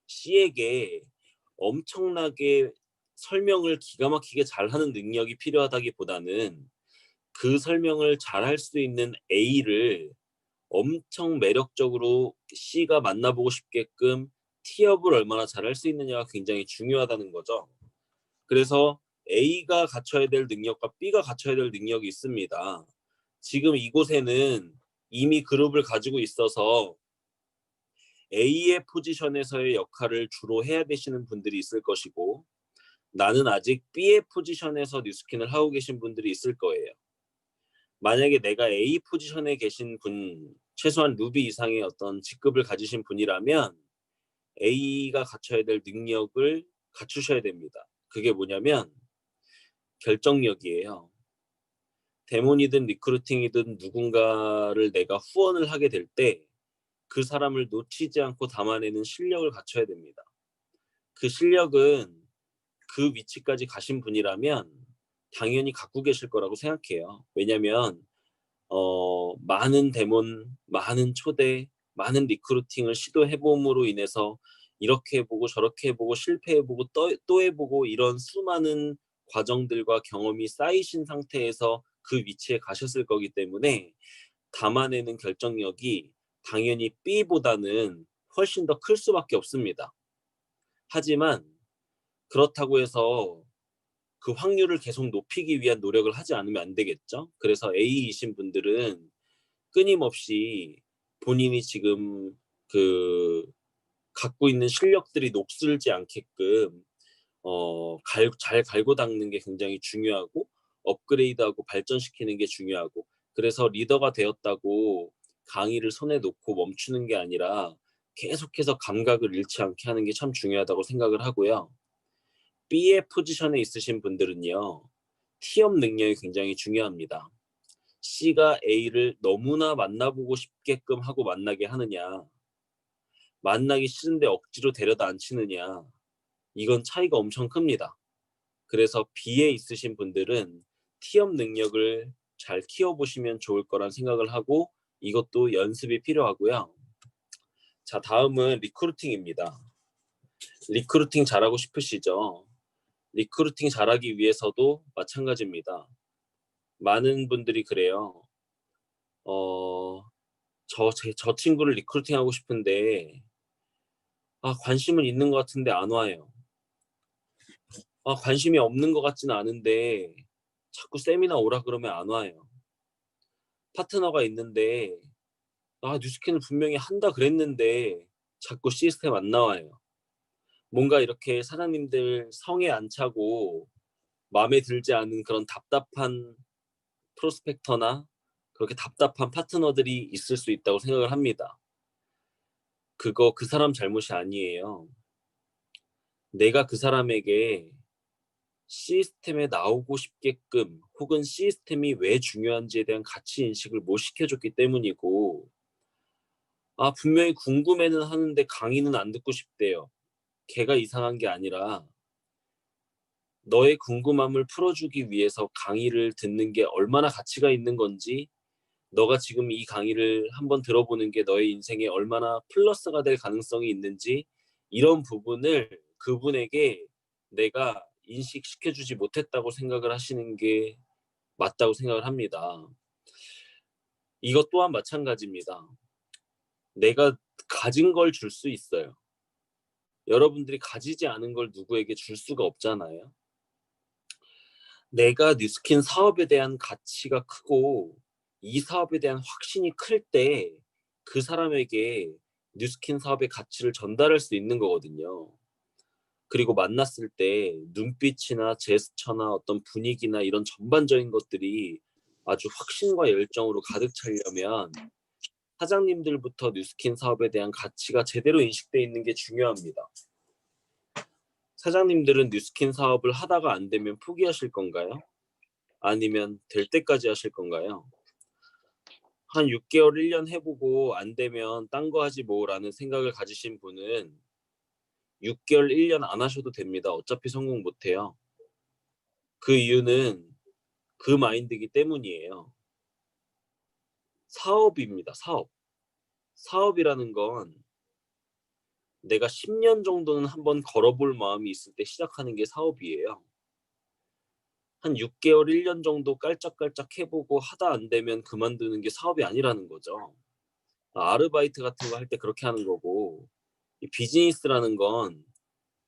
C에게 엄청나게 설명을 기가 막히게 잘하는 능력이 필요하다기보다는 그 설명을 잘할 수 있는 A를 엄청 매력적으로 C가 만나보고 싶게끔 티업을 얼마나 잘할 수 있느냐가 굉장히 중요하다는 거죠. 그래서 A가 갖춰야 될 능력과 B가 갖춰야 될 능력이 있습니다. 지금 이곳에는 이미 그룹을 가지고 있어서 A의 포지션에서의 역할을 주로 해야 되시는 분들이 있을 것이고, 나는 아직 B의 포지션에서 뉴스킨을 하고 계신 분들이 있을 거예요. 만약에 내가 A 포지션에 계신 분, 최소한 루비 이상의 어떤 직급을 가지신 분이라면 A가 갖춰야 될 능력을 갖추셔야 됩니다. 그게 뭐냐면 결정력이에요. 데몬이든 리크루팅이든 누군가를 내가 후원을 하게 될 때 그 사람을 놓치지 않고 담아내는 실력을 갖춰야 됩니다. 그 실력은 그 위치까지 가신 분이라면 당연히 갖고 계실 거라고 생각해요. 왜냐면 많은 데몬, 많은 초대, 많은 리크루팅을 시도해봄으로 인해서 이렇게 해보고 저렇게 해보고 실패해보고 또 해보고 이런 수많은 과정들과 경험이 쌓이신 상태에서 그 위치에 가셨을 거기 때문에 담아내는 결정력이 당연히 B보다는 훨씬 더 클 수밖에 없습니다. 하지만 그렇다고 해서 그 확률을 계속 높이기 위한 노력을 하지 않으면 안 되겠죠. 그래서 A이신 분들은 끊임없이 본인이 지금 그 갖고 있는 실력들이 녹슬지 않게끔 잘 갈고 닦는 게 굉장히 중요하고, 업그레이드하고 발전시키는 게 중요하고, 그래서 리더가 되었다고 강의를 손에 놓고 멈추는 게 아니라 계속해서 감각을 잃지 않게 하는 게 참 중요하다고 생각을 하고요. B의 포지션에 있으신 분들은요, 티업 능력이 굉장히 중요합니다. C가 A를 너무나 만나보고 싶게끔 하고 만나게 하느냐, 만나기 싫은데 억지로 데려다 앉히느냐, 이건 차이가 엄청 큽니다. 그래서 B에 있으신 분들은 티업 능력을 잘 키워보시면 좋을 거란 생각을 하고, 이것도 연습이 필요하고요. 자, 다음은 리크루팅입니다. 리크루팅 잘하고 싶으시죠? 리크루팅 잘하기 위해서도 마찬가지입니다. 많은 분들이 그래요. 저 친구를 리크루팅하고 싶은데 관심은 있는 것 같은데 안 와요. 관심이 없는 것 같지는 않은데 자꾸 세미나 오라 그러면 안 와요. 파트너가 있는데 뉴스캔을 분명히 한다 그랬는데 자꾸 시스템 안 나와요. 뭔가 이렇게 사장님들 성에 안 차고 마음에 들지 않은 그런 답답한 프로스펙터나 그렇게 답답한 파트너들이 있을 수 있다고 생각을 합니다. 그거 그 사람 잘못이 아니에요. 내가 그 사람에게 시스템에 나오고 싶게끔, 혹은 시스템이 왜 중요한지에 대한 가치 인식을 못 시켜줬기 때문이고, 분명히 궁금해는 하는데 강의는 안 듣고 싶대요. 걔가 이상한 게 아니라 너의 궁금함을 풀어주기 위해서 강의를 듣는 게 얼마나 가치가 있는 건지, 너가 지금 이 강의를 한번 들어보는 게 너의 인생에 얼마나 플러스가 될 가능성이 있는지, 이런 부분을 그분에게 내가 인식시켜주지 못했다고 생각을 하시는 게 맞다고 생각을 합니다. 이것 또한 마찬가지입니다. 내가 가진 걸 줄 수 있어요. 여러분들이 가지지 않은 걸 누구에게 줄 수가 없잖아요. 내가 뉴스킨 사업에 대한 가치가 크고 이 사업에 대한 확신이 클 때 그 사람에게 뉴스킨 사업의 가치를 전달할 수 있는 거거든요. 그리고 만났을 때 눈빛이나 제스처나 어떤 분위기나 이런 전반적인 것들이 아주 확신과 열정으로 가득 차려면 사장님들부터 뉴스킨 사업에 대한 가치가 제대로 인식되어 있는 게 중요합니다. 사장님들은 뉴스킨 사업을 하다가 안 되면 포기하실 건가요? 아니면 될 때까지 하실 건가요? 한 6개월, 1년 해보고 안 되면 딴 거 하지 뭐라는 생각을 가지신 분은 6개월, 1년 안 하셔도 됩니다. 어차피 성공 못 해요. 그 이유는 그 마인드이기 때문이에요. 사업입니다. 사업. 사업이라는 건 내가 10년 정도는 한번 걸어볼 마음이 있을 때 시작하는 게 사업이에요. 한 6개월, 1년 정도 깔짝깔짝 해보고 하다 안 되면 그만두는 게 사업이 아니라는 거죠. 아르바이트 같은 거 할 때 그렇게 하는 거고, 이 비즈니스라는 건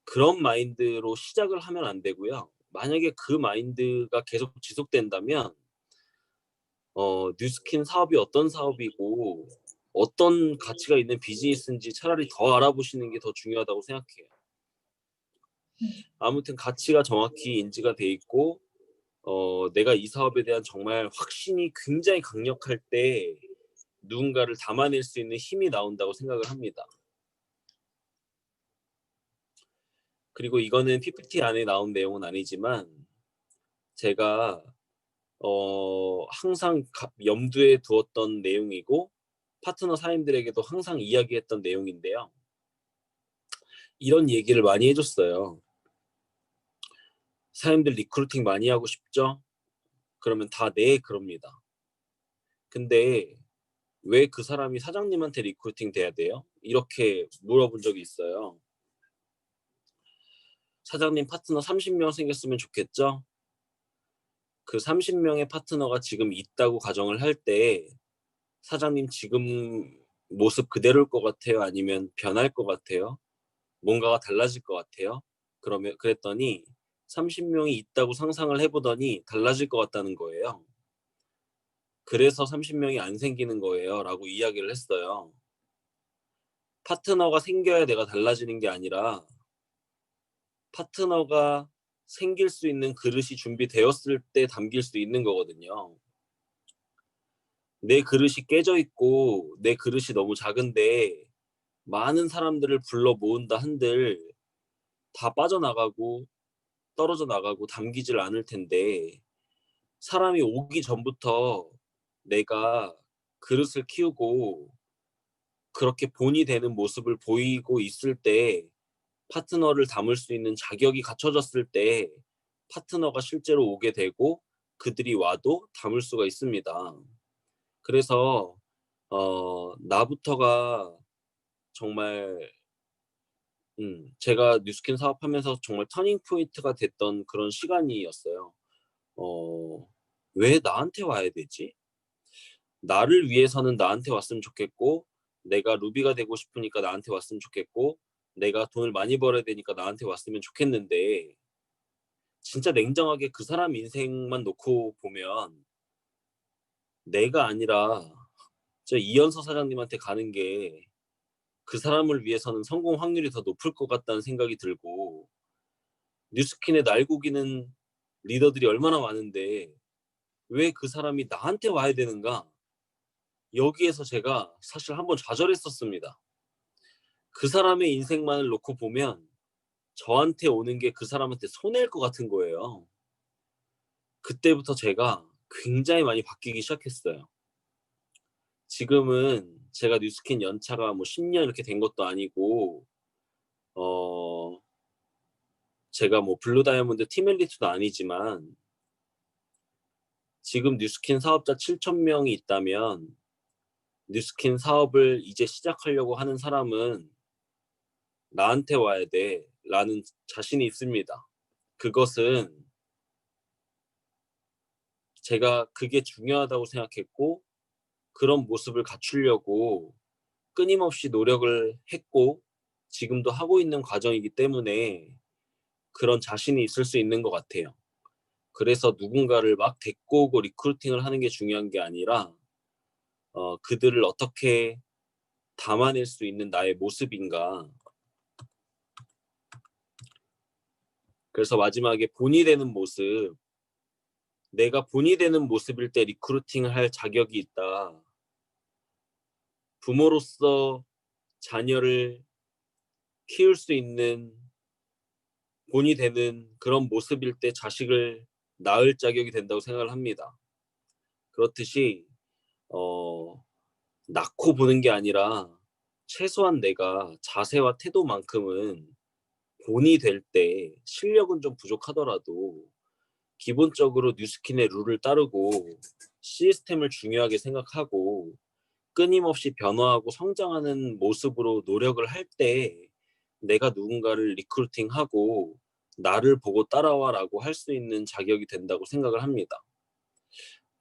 그런 마인드로 시작을 하면 안 되고요. 만약에 그 마인드가 계속 지속된다면 뉴스킨 사업이 어떤 사업이고 어떤 가치가 있는 비즈니스인지 차라리 더 알아보시는 게 더 중요하다고 생각해요. 아무튼 가치가 정확히 인지가 돼 있고 내가 이 사업에 대한 정말 확신이 굉장히 강력할 때 누군가를 담아낼 수 있는 힘이 나온다고 생각을 합니다. 그리고 이거는 PPT 안에 나온 내용은 아니지만 제가 항상 염두에 두었던 내용이고 파트너 사님들에게도 항상 이야기했던 내용인데요. 이런 얘기를 많이 해줬어요. 사람들 리크루팅 많이 하고 싶죠? 그러면 다 네, 그럽니다. 근데 왜 그 사람이 사장님한테 리크루팅 돼야 돼요? 이렇게 물어본 적이 있어요. 사장님 파트너 30명 생겼으면 좋겠죠? 그 30명의 파트너가 지금 있다고 가정을 할 때 사장님 지금 모습 그대로일 것 같아요? 아니면 변할 것 같아요? 뭔가가 달라질 것 같아요? 그랬더니 30명이 있다고 상상을 해보더니 달라질 것 같다는 거예요. 그래서 30명이 안 생기는 거예요 라고 이야기를 했어요. 파트너가 생겨야 내가 달라지는 게 아니라 파트너가 생길 수 있는 그릇이 준비되었을 때 담길 수 있는 거거든요. 내 그릇이 깨져 있고 내 그릇이 너무 작은데 많은 사람들을 불러 모은다 한들 다 빠져나가고 떨어져 나가고 담기질 않을 텐데 사람이 오기 전부터 내가 그릇을 키우고 그렇게 본이 되는 모습을 보이고 있을 때 파트너를 담을 수 있는 자격이 갖춰졌을 때 파트너가 실제로 오게 되고 그들이 와도 담을 수가 있습니다. 그래서 나부터가 정말 제가 뉴스킨 사업하면서 정말 터닝 포인트가 됐던 그런 시간이었어요. 어, 왜 나한테 와야 되지? 나를 위해서는 나한테 왔으면 좋겠고, 내가 루비가 되고 싶으니까 나한테 왔으면 좋겠고, 내가 돈을 많이 벌어야 되니까 나한테 왔으면 좋겠는데, 진짜 냉정하게 그 사람 인생만 놓고 보면 내가 아니라 저 이현서 사장님한테 가는 게 그 사람을 위해서는 성공 확률이 더 높을 것 같다는 생각이 들고, 뉴스킨에 날고기는 리더들이 얼마나 많은데 왜 그 사람이 나한테 와야 되는가? 여기에서 제가 사실 한번 좌절했었습니다. 그 사람의 인생만을 놓고 보면 저한테 오는 게 그 사람한테 손해일 것 같은 거예요. 그때부터 제가 굉장히 많이 바뀌기 시작했어요. 지금은 제가 뉴스킨 연차가 뭐 10년 이렇게 된 것도 아니고 어 제가 뭐 블루 다이아몬드 팀 엘리트도 아니지만 지금 뉴스킨 사업자 7,000명이 있다면 뉴스킨 사업을 이제 시작하려고 하는 사람은 나한테 와야 돼 라는 자신이 있습니다. 그것은 제가 그게 중요하다고 생각했고 그런 모습을 갖추려고 끊임없이 노력을 했고 지금도 하고 있는 과정이기 때문에 그런 자신이 있을 수 있는 것 같아요. 그래서 누군가를 막 데리고 오고 리크루팅을 하는 게 중요한 게 아니라 그들을 어떻게 담아낼 수 있는 나의 모습인가. 그래서 마지막에 본이 되는 모습, 내가 본이 되는 모습일 때 리크루팅을 할 자격이 있다. 부모로서 자녀를 키울 수 있는 본이 되는 그런 모습일 때 자식을 낳을 자격이 된다고 생각을 합니다. 그렇듯이 낳고 보는 게 아니라 최소한 내가 자세와 태도만큼은 본이 될 때 실력은 좀 부족하더라도 기본적으로 뉴스킨의 룰을 따르고 시스템을 중요하게 생각하고 끊임없이 변화하고 성장하는 모습으로 노력을 할 때 내가 누군가를 리크루팅하고 나를 보고 따라와라고 할 수 있는 자격이 된다고 생각을 합니다.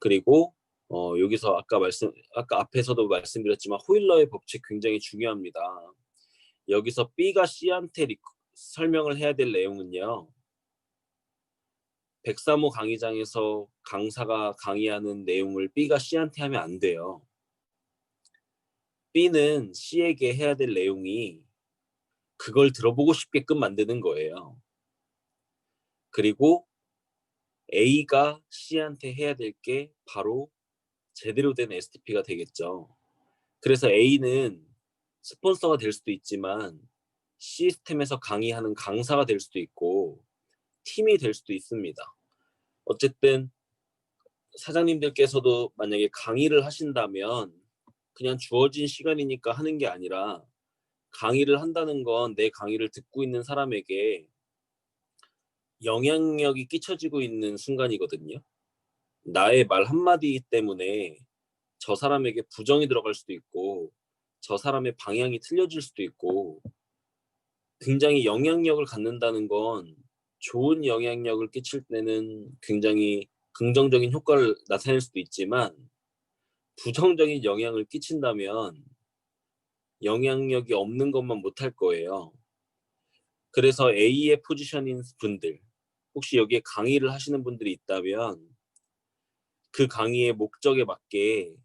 그리고 여기서 아까 앞에서도 말씀드렸지만 호일러의 법칙 굉장히 중요합니다. 여기서 B가 C한테 설명을 해야 될 내용은요. 103호 강의장에서 강사가 강의하는 내용을 B가 C한테 하면 안 돼요. B는 C에게 해야 될 내용이 그걸 들어보고 싶게끔 만드는 거예요. 그리고 A가 C한테 해야 될 게 바로 제대로 된 STP가 되겠죠. 그래서 A는 스폰서가 될 수도 있지만 시스템에서 강의하는 강사가 될 수도 있고 팀이 될 수도 있습니다. 어쨌든 사장님들께서도 만약에 강의를 하신다면 그냥 주어진 시간이니까 하는 게 아니라 강의를 한다는 건 내 강의를 듣고 있는 사람에게 영향력이 끼쳐지고 있는 순간이거든요. 나의 말 한마디 때문에 저 사람에게 부정이 들어갈 수도 있고 저 사람의 방향이 틀려질 수도 있고 굉장히 영향력을 갖는다는 건 좋은 영향력을 끼칠 때는 굉장히 긍정적인 효과를 나타낼 수도 있지만 부정적인 영향을 끼친다면 영향력이 없는 것만 못할 거예요. 그래서 A의 포지션인 분들, 혹시 여기에 강의를 하시는 분들이 있다면 그 강의의 목적에 맞게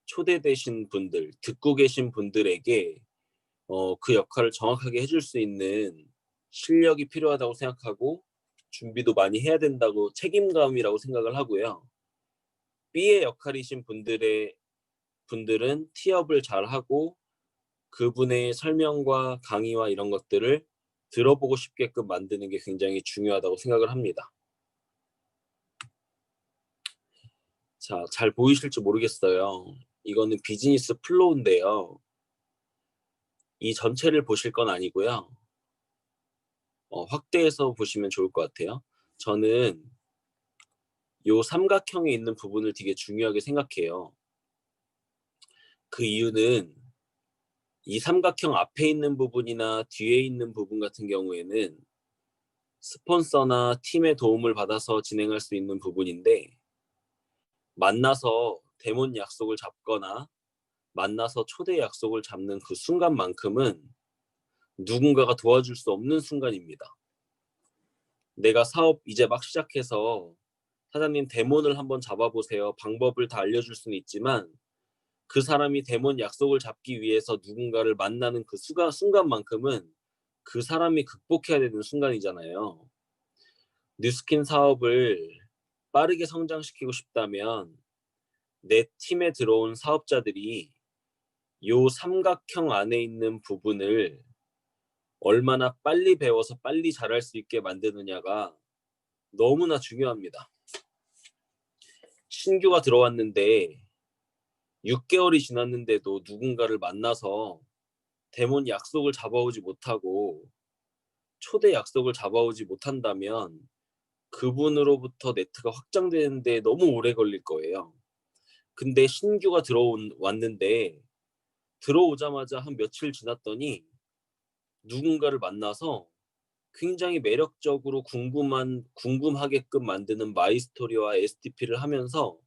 초대되신 분들, 듣고 계신 분들에게 그 역할을 정확하게 해줄 수 있는 실력이 필요하다고 생각하고 준비도 많이 해야 된다고 책임감이라고 생각을 하고요. B의 역할이신 분들은 티업을 잘하고 그분의 설명과 강의와 이런 것들을 들어보고 싶게끔 만드는 게 굉장히 중요하다고 생각을 합니다. 자, 잘 보이실지 모르겠어요. 이거는 비즈니스 플로우인데요. 이 전체를 보실 건 아니고요. 확대해서 보시면 좋을 것 같아요. 저는 요 삼각형에 있는 부분을 되게 중요하게 생각해요. 그 이유는 이 삼각형 앞에 있는 부분이나 뒤에 있는 부분 같은 경우에는 스폰서나 팀의 도움을 받아서 진행할 수 있는 부분인데 만나서 데몬 약속을 잡거나 만나서 초대 약속을 잡는 그 순간만큼은 누군가가 도와줄 수 없는 순간입니다. 내가 사업 이제 막 시작해서 사장님 데몬을 한번 잡아보세요. 방법을 다 알려줄 수는 있지만 그 사람이 데몬 약속을 잡기 위해서 누군가를 만나는 그 순간만큼은 그 사람이 극복해야 되는 순간이잖아요. 뉴스킨 사업을 빠르게 성장시키고 싶다면 내 팀에 들어온 사업자들이 요 삼각형 안에 있는 부분을 얼마나 빨리 배워서 빨리 잘할 수 있게 만드느냐가 너무나 중요합니다. 신규가 들어왔는데 6개월이 지났는데도 누군가를 만나서 데몬 약속을 잡아오지 못하고 초대 약속을 잡아오지 못한다면 그분으로부터 네트가 확장되는데 너무 오래 걸릴 거예요. 근데 신규가 왔는데 들어오자마자 한 며칠 지났더니 누군가를 만나서 굉장히 매력적으로 궁금하게끔 만드는 마이스토리와 STP를 하면서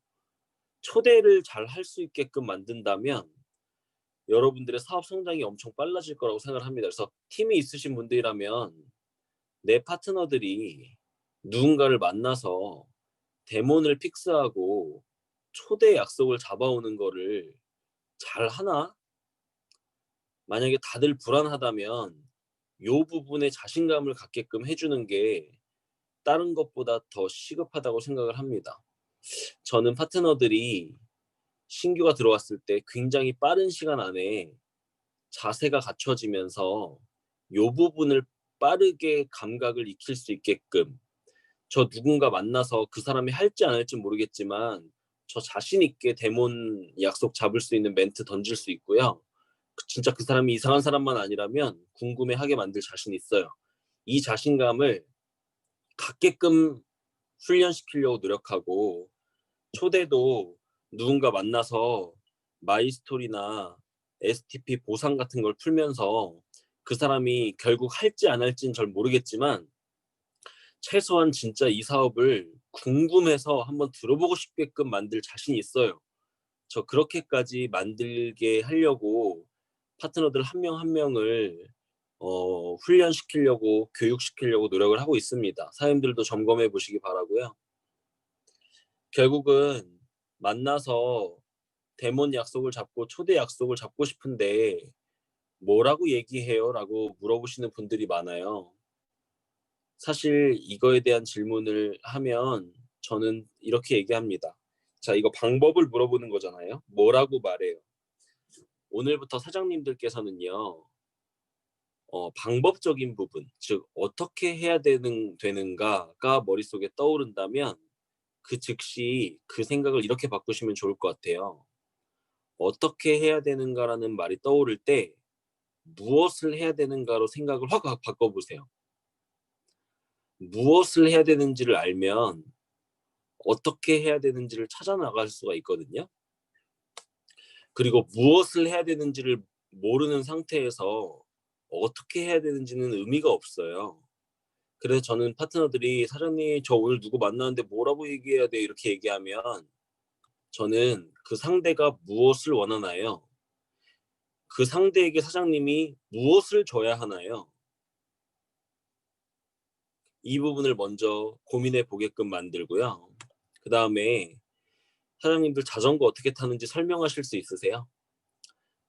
초대를 잘 할 수 있게끔 만든다면 여러분들의 사업 성장이 엄청 빨라질 거라고 생각을 합니다. 그래서 팀이 있으신 분들이라면 내 파트너들이 누군가를 만나서 데몬을 픽스하고 초대 약속을 잡아오는 거를 잘 하나? 만약에 다들 불안하다면 요 부분에 자신감을 갖게끔 해주는 게 다른 것보다 더 시급하다고 생각을 합니다. 저는 파트너들이 신규가 들어왔을 때 굉장히 빠른 시간 안에 자세가 갖춰지면서 요 부분을 빠르게 감각을 익힐 수 있게끔 저 누군가 만나서 그 사람이 할지 안 할지 모르겠지만 저 자신 있게 데몬 약속 잡을 수 있는 멘트 던질 수 있고요. 진짜 그 사람이 이상한 사람만 아니라면 궁금해하게 만들 자신 있어요. 이 자신감을 갖게끔 훈련시키려고 노력하고 초대도 누군가 만나서 마이스토리나 STP 보상 같은 걸 풀면서 그 사람이 결국 할지 안 할지는 잘 모르겠지만 최소한 진짜 이 사업을 궁금해서 한번 들어보고 싶게끔 만들 자신이 있어요. 저 그렇게까지 만들게 하려고 파트너들 한 명 한 명을 훈련시키려고 교육시키려고 노력을 하고 있습니다. 사장님들도 점검해 보시기 바라고요. 결국은 만나서 데몬 약속을 잡고 초대 약속을 잡고 싶은데 "뭐라고 얘기해요?"라고 물어보시는 분들이 많아요. 사실 이거에 대한 질문을 하면 저는 이렇게 얘기합니다. 자, 이거 방법을 물어보는 거잖아요. 뭐라고 말해요? 오늘부터 사장님들께서는요. 방법적인 부분, 즉 어떻게 해야 되는가가 머릿속에 떠오른다면 그 즉시 그 생각을 이렇게 바꾸시면 좋을 것 같아요. 어떻게 해야 되는가라는 말이 떠오를 때 무엇을 해야 되는가로 생각을 확 바꿔 보세요. 무엇을 해야 되는지를 알면 어떻게 해야 되는지를 찾아 나갈 수가 있거든요. 그리고 무엇을 해야 되는지를 모르는 상태에서 어떻게 해야 되는지는 의미가 없어요. 그래서 저는 파트너들이 "사장님 저 오늘 누구 만나는데 뭐라고 얘기해야 돼?" 이렇게 얘기하면 저는 그 상대가 무엇을 원하나요? 그 상대에게 사장님이 무엇을 줘야 하나요? 이 부분을 먼저 고민해 보게끔 만들고요. 그다음에 사장님들 자전거 어떻게 타는지 설명하실 수 있으세요?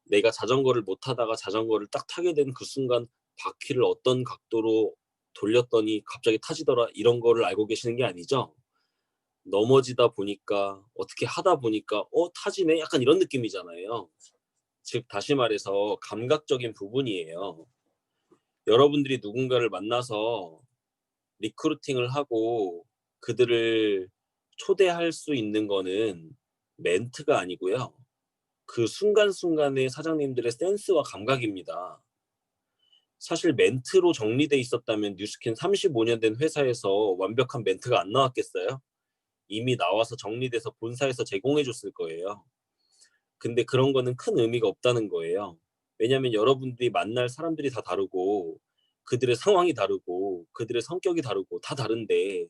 내가 자전거를 못 타다가 자전거를 딱 타게 된 그 순간 바퀴를 어떤 각도로 돌렸더니 갑자기 타지더라 이런 거를 알고 계시는 게 아니죠? 넘어지다 보니까 어떻게 하다 보니까 '어 타지네.' 약간 이런 느낌이잖아요. 즉 다시 말해서 감각적인 부분이에요. 여러분들이 누군가를 만나서 리크루팅을 하고 그들을 초대할 수 있는 거는 멘트가 아니고요. 그 순간순간의 사장님들의 센스와 감각입니다. 사실 멘트로 정리돼 있었다면 뉴스킨 35년 된 회사에서 완벽한 멘트가 안 나왔겠어요? 이미 나와서 정리돼서 본사에서 제공해 줬을 거예요. 근데 그런 거는 큰 의미가 없다는 거예요. 왜냐하면 여러분들이 만날 사람들이 다 다르고 그들의 상황이 다르고 그들의 성격이 다르고 다 다른데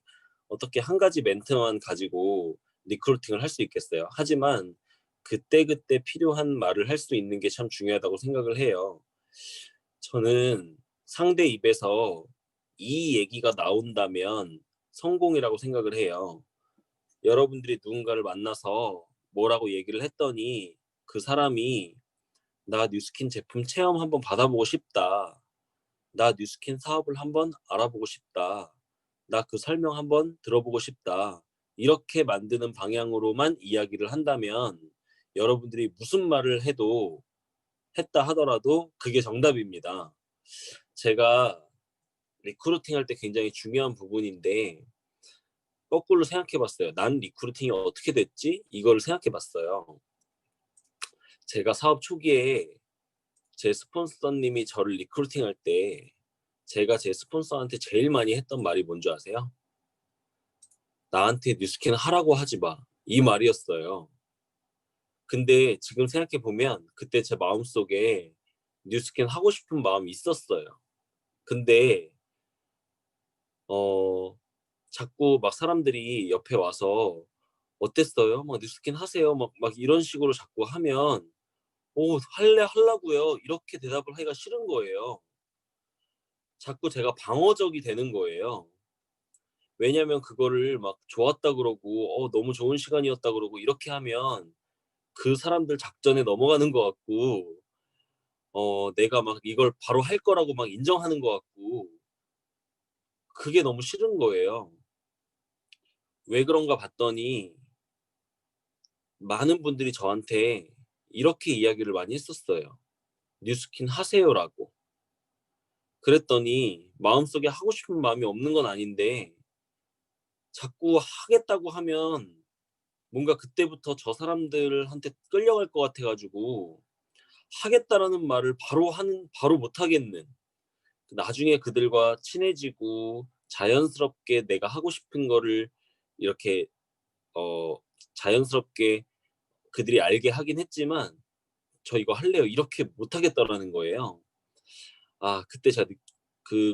어떻게 한 가지 멘트만 가지고 리크루팅을 할 수 있겠어요. 하지만 그때그때 필요한 말을 할 수 있는 게 참 중요하다고 생각을 해요. 저는 상대 입에서 이 얘기가 나온다면 성공이라고 생각을 해요. 여러분들이 누군가를 만나서 뭐라고 얘기를 했더니 그 사람이 "나 뉴스킨 제품 체험 한번 받아보고 싶다. 나 뉴스킨 사업을 한번 알아보고 싶다. 나 그 설명 한번 들어보고 싶다." 이렇게 만드는 방향으로만 이야기를 한다면 여러분들이 무슨 말을 해도 했다 하더라도 그게 정답입니다. 제가 리크루팅 할 때 굉장히 중요한 부분인데 거꾸로 생각해 봤어요. '난 리크루팅이 어떻게 됐지?' 이거를 생각해 봤어요. 제가 사업 초기에 제 스폰서님이 저를 리크루팅할 때 제가 제 스폰서한테 제일 많이 했던 말이 뭔지 아세요? "나한테 뉴스캔 하라고 하지 마." 이 말이었어요. 근데 지금 생각해 보면 그때 제 마음속에 뉴스캔 하고 싶은 마음이 있었어요. 근데 어 자꾸 막 사람들이 옆에 와서 "어땠어요? 막 뉴스캔 하세요." 막 이런 식으로 자꾸 하면 "오 할래 하려고요." 이렇게 대답을 하기가 싫은 거예요. 자꾸 제가 방어적이 되는 거예요. 왜냐면 그거를 막 좋았다 그러고 너무 좋은 시간이었다 그러고 이렇게 하면 그 사람들 작전에 넘어가는 것 같고 내가 막 이걸 바로 할 거라고 막 인정하는 것 같고 그게 너무 싫은 거예요. 왜 그런가 봤더니 많은 분들이 저한테 이렇게 이야기를 많이 했었어요. "뉴스킨 하세요."라고. 그랬더니 마음속에 하고 싶은 마음이 없는 건 아닌데 자꾸 하겠다고 하면 뭔가 그때부터 저 사람들한테 끌려갈 것 같아 가지고 하겠다라는 말을 바로 못 하겠는 나중에 그들과 친해지고 자연스럽게 내가 하고 싶은 거를 이렇게 어 자연스럽게 그들이 알게 하긴 했지만 저 이거 할래요. 이렇게 못 하겠다라는 거예요. 그때 제가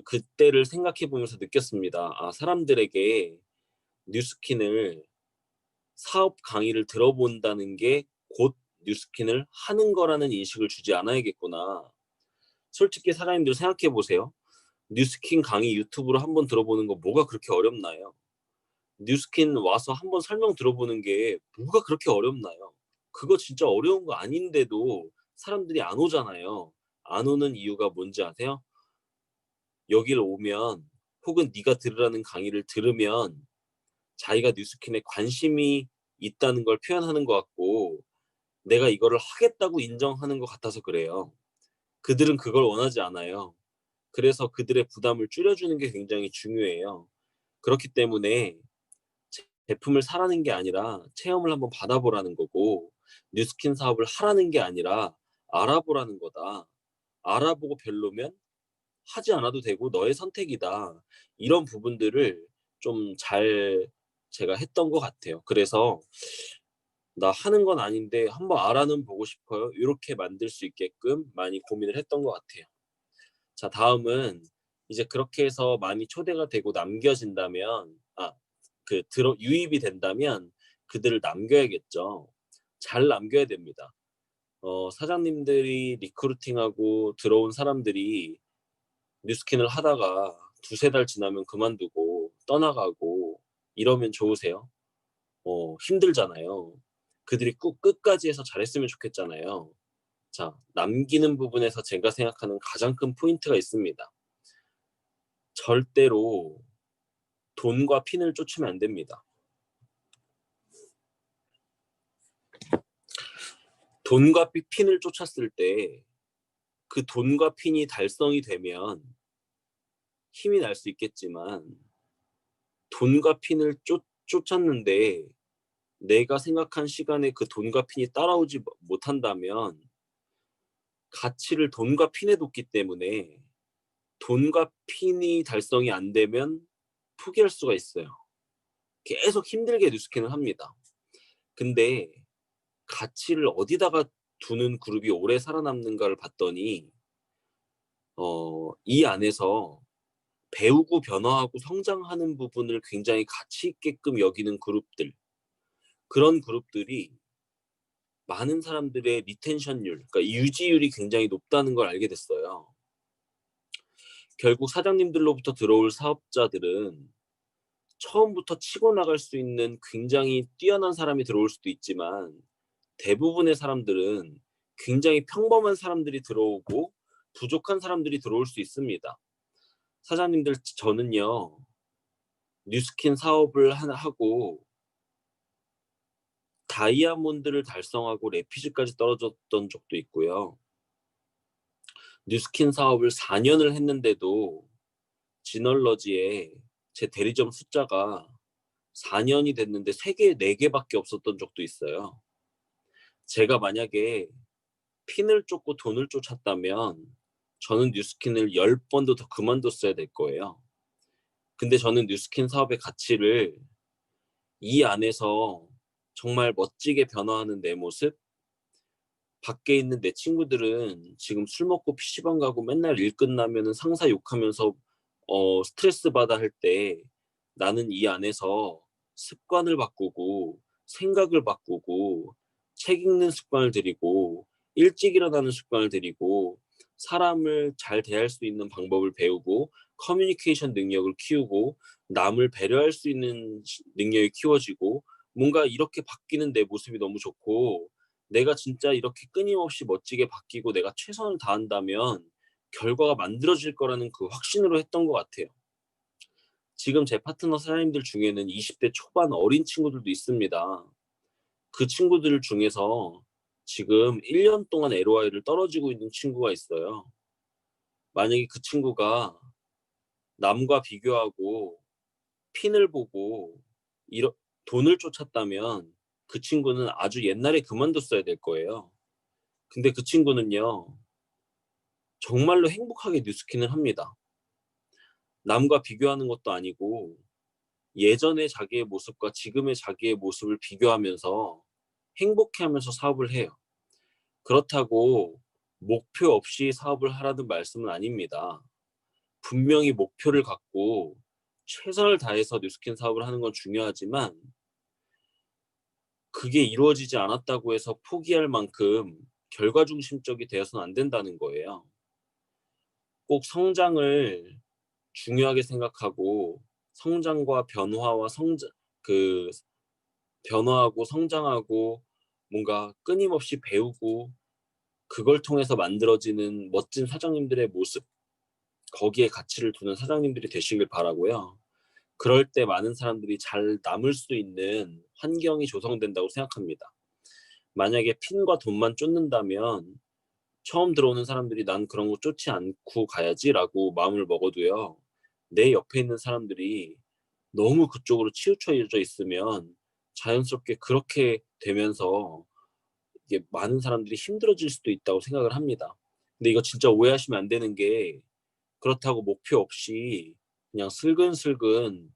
그때를 생각해 보면서 느꼈습니다. 사람들에게 뉴스킨을 사업 강의를 들어본다는 게 곧 뉴스킨을 하는 거라는 인식을 주지 않아야겠구나. 솔직히 사장님들 생각해 보세요. 뉴스킨 강의 유튜브로 한번 들어보는 거 뭐가 그렇게 어렵나요? 뉴스킨 와서 한번 설명 들어보는 게 뭐가 그렇게 어렵나요? 그거 진짜 어려운 거 아닌데도 사람들이 안 오잖아요. 안 오는 이유가 뭔지 아세요? 여기를 오면 혹은 네가 들으라는 강의를 들으면 자기가 뉴스킨에 관심이 있다는 걸 표현하는 것 같고 내가 이거를 하겠다고 인정하는 것 같아서 그래요. 그들은 그걸 원하지 않아요. 그래서 그들의 부담을 줄여주는 게 굉장히 중요해요. 그렇기 때문에 제품을 사라는 게 아니라 체험을 한번 받아보라는 거고 뉴스킨 사업을 하라는 게 아니라 알아보라는 거다. 알아보고 별로면 하지 않아도 되고 너의 선택이다. 이런 부분들을 좀 잘 제가 했던 것 같아요. 그래서 '나 하는 건 아닌데 한번 알아는 보고 싶어요.' 요렇게 만들 수 있게끔 많이 고민을 했던 것 같아요. 자, 다음은 이제 그렇게 해서 많이 초대가 되고 남겨진다면 유입이 된다면 그들을 남겨야겠죠. 잘 남겨야 됩니다. 사장님들이 리크루팅하고 들어온 사람들이 뉴스킨을 하다가 두세 달 지나면 그만두고 떠나가고 이러면 좋으세요? 힘들잖아요. 그들이 끝까지 해서 잘했으면 좋겠잖아요. 자, 남기는 부분에서 제가 생각하는 가장 큰 포인트가 있습니다. 절대로 돈과 핀을 쫓으면 안 됩니다. 돈과 핀을 쫓았을 때 그 돈과 핀이 달성이 되면 힘이 날 수 있겠지만 돈과 핀을 쫓았는데 내가 생각한 시간에 그 돈과 핀이 따라오지 못한다면 가치를 돈과 핀에 뒀기 때문에 돈과 핀이 달성이 안 되면 포기할 수가 있어요. 계속 힘들게 뉴스캔을 합니다. 근데 가치를 어디다가 두는 그룹이 오래 살아남는가를 봤더니 이 안에서 배우고 변화하고 성장하는 부분을 굉장히 가치 있게끔 여기는 그룹들, 그런 그룹들이 많은 사람들의 리텐션율, 그러니까 유지율이 굉장히 높다는 걸 알게 됐어요. 결국 사장님들로부터 들어올 사업자들은 처음부터 치고 나갈 수 있는 굉장히 뛰어난 사람이 들어올 수도 있지만 대부분의 사람들은 굉장히 평범한 사람들이 들어오고 부족한 사람들이 들어올 수 있습니다. 사장님들, 저는요, 뉴스킨 사업을 하고 다이아몬드를 달성하고 레피즈까지 떨어졌던 적도 있고요. 뉴스킨 사업을 4년을 했는데도 지널러지에 제 대리점 숫자가 4년이 됐는데 3개, 4개밖에 없었던 적도 있어요. 제가 만약에 핀을 쫓고 돈을 쫓았다면 저는 뉴스킨을 10번도 더 그만뒀어야 될 거예요. 근데 저는 뉴스킨 사업의 가치를 이 안에서 정말 멋지게 변화하는 내 모습, 밖에 있는 내 친구들은 지금 술 먹고 PC방 가고 맨날 일 끝나면은 상사 욕하면서 스트레스 받아 할 때 나는 이 안에서 습관을 바꾸고 생각을 바꾸고 책 읽는 습관을 들이고 일찍 일어나는 습관을 들이고 사람을 잘 대할 수 있는 방법을 배우고 커뮤니케이션 능력을 키우고 남을 배려할 수 있는 능력이 키워지고 뭔가 이렇게 바뀌는 내 모습이 너무 좋고 내가 진짜 이렇게 끊임없이 멋지게 바뀌고 내가 최선을 다한다면 결과가 만들어질 거라는 그 확신으로 했던 것 같아요. 지금 제 파트너 사장님들 중에는 20대 초반 어린 친구들도 있습니다. 그 친구들 중에서 지금 1년 동안 LOI를 떨어지고 있는 친구가 있어요. 만약에 그 친구가 남과 비교하고 핀을 보고 돈을 쫓았다면 그 친구는 아주 옛날에 그만뒀어야 될 거예요. 근데 그 친구는요, 정말로 행복하게 뉴스킨을 합니다. 남과 비교하는 것도 아니고 예전의 자기의 모습과 지금의 자기의 모습을 비교하면서 행복해하면서 사업을 해요. 그렇다고 목표 없이 사업을 하라는 말씀은 아닙니다. 분명히 목표를 갖고 최선을 다해서 뉴스킨 사업을 하는 건 중요하지만 그게 이루어지지 않았다고 해서 포기할 만큼 결과 중심적이 되어서는 안 된다는 거예요. 꼭 성장을 중요하게 생각하고 성장과 변화와 그 변화하고 성장하고 뭔가 끊임없이 배우고 그걸 통해서 만들어지는 멋진 사장님들의 모습, 거기에 가치를 두는 사장님들이 되시길 바라고요. 그럴 때 많은 사람들이 잘 남을 수 있는 환경이 조성된다고 생각합니다. 만약에 핀과 돈만 쫓는다면 처음 들어오는 사람들이 '난 그런 거 쫓지 않고 가야지.'라고 마음을 먹어도요. 내 옆에 있는 사람들이 너무 그쪽으로 치우쳐져 있으면 자연스럽게 그렇게 되면서 이게 많은 사람들이 힘들어질 수도 있다고 생각을 합니다. 근데 이거 진짜 오해하시면 안 되는 게 그렇다고 목표 없이 그냥 슬근슬근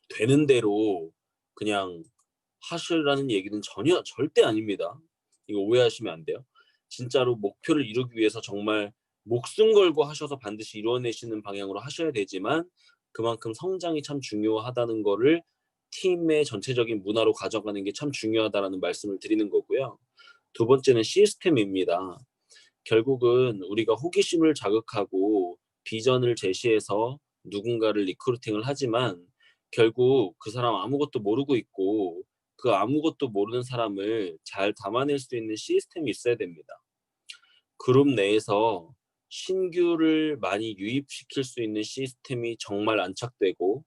되는 대로 그냥 하시라는 얘기는 전혀 절대 아닙니다. 이거 오해하시면 안 돼요. 진짜로 목표를 이루기 위해서 정말 목숨 걸고 하셔서 반드시 이뤄내시는 방향으로 하셔야 되지만 그만큼 성장이 참 중요하다는 거를 팀의 전체적인 문화로 가져가는 게 참 중요하다라는 말씀을 드리는 거고요. 두 번째는 시스템입니다. 결국은 우리가 호기심을 자극하고 비전을 제시해서 누군가를 리크루팅을 하지만 결국 그 사람 아무것도 모르고 있고 그 아무것도 모르는 사람을 잘 담아낼 수 있는 시스템이 있어야 됩니다. 그룹 내에서 신규를 많이 유입시킬 수 있는 시스템이 정말 안착되고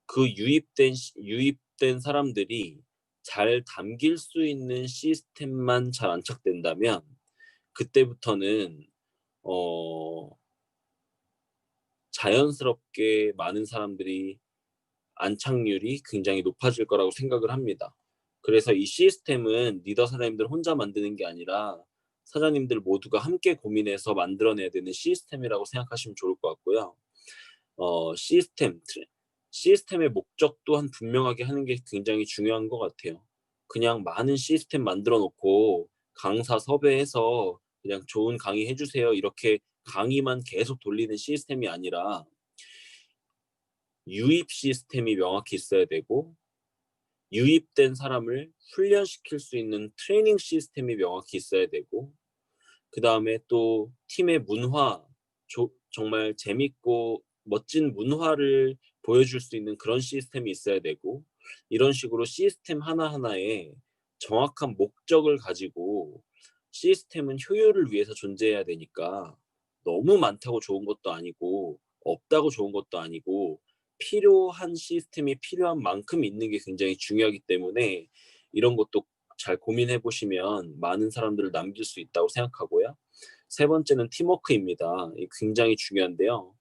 그 유입된 사람들이 잘 담길 수 있는 시스템만 잘 안착된다면 그때부터는 어 자연스럽게 많은 사람들이 안착률이 굉장히 높아질 거라고 생각을 합니다. 그래서 이 시스템은 리더 사장님들 혼자 만드는 게 아니라 사장님들 모두가 함께 고민해서 만들어내야 되는 시스템이라고 생각하시면 좋을 것 같고요. 어 시스템 트 시스템의 목적 또한 분명하게 하는 게 굉장히 중요한 것 같아요. 그냥 많은 시스템 만들어 놓고 강사 섭외해서 그냥 "좋은 강의 해 주세요." 이렇게 강의만 계속 돌리는 시스템이 아니라 유입 시스템이 명확히 있어야 되고 유입된 사람을 훈련시킬 수 있는 트레이닝 시스템이 명확히 있어야 되고 그다음에 또 팀의 문화 정말 재밌고 멋진 문화를 보여줄 수 있는 그런 시스템이 있어야 되고 이런 식으로 시스템 하나하나에 정확한 목적을 가지고 시스템은 효율을 위해서 존재해야 되니까 너무 많다고 좋은 것도 아니고 없다고 좋은 것도 아니고 필요한 시스템이 필요한 만큼 있는 게 굉장히 중요하기 때문에 이런 것도 잘 고민해 보시면 많은 사람들을 남길 수 있다고 생각하고요. 세 번째는 팀워크입니다. 이 굉장히 중요한데요.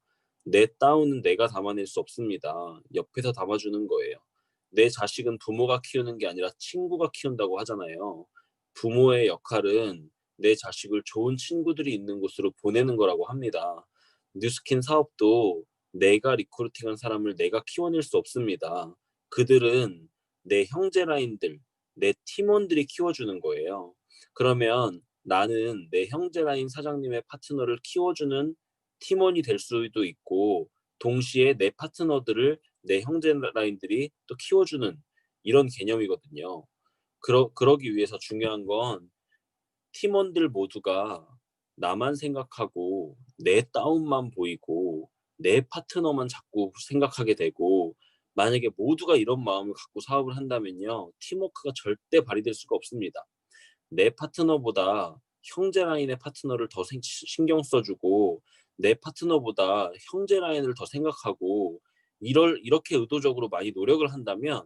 내 다운은 내가 담아낼 수 없습니다. 옆에서 담아주는 거예요. 내 자식은 부모가 키우는 게 아니라 친구가 키운다고 하잖아요. 부모의 역할은 내 자식을 좋은 친구들이 있는 곳으로 보내는 거라고 합니다. 뉴스킨 사업도 내가 리크루팅한 사람을 내가 키워낼 수 없습니다. 그들은 내 형제 라인들, 내 팀원들이 키워주는 거예요. 그러면 나는 내 형제 라인 사장님의 파트너를 키워주는 팀원이 될 수도 있고 동시에 내 파트너들을 내 형제 라인들이 또 키워주는 이런 개념이거든요. 그러기 위해서 중요한 건 팀원들 모두가 나만 생각하고 내 다운만 보이고 내 파트너만 자꾸 생각하게 되고 만약에 모두가 이런 마음을 갖고 사업을 한다면요. 팀워크가 절대 발휘될 수가 없습니다. 내 파트너보다 형제 라인의 파트너를 더 신경 써 주고 내 파트너보다 형제 라인을 더 생각하고 이렇게 의도적으로 많이 노력을 한다면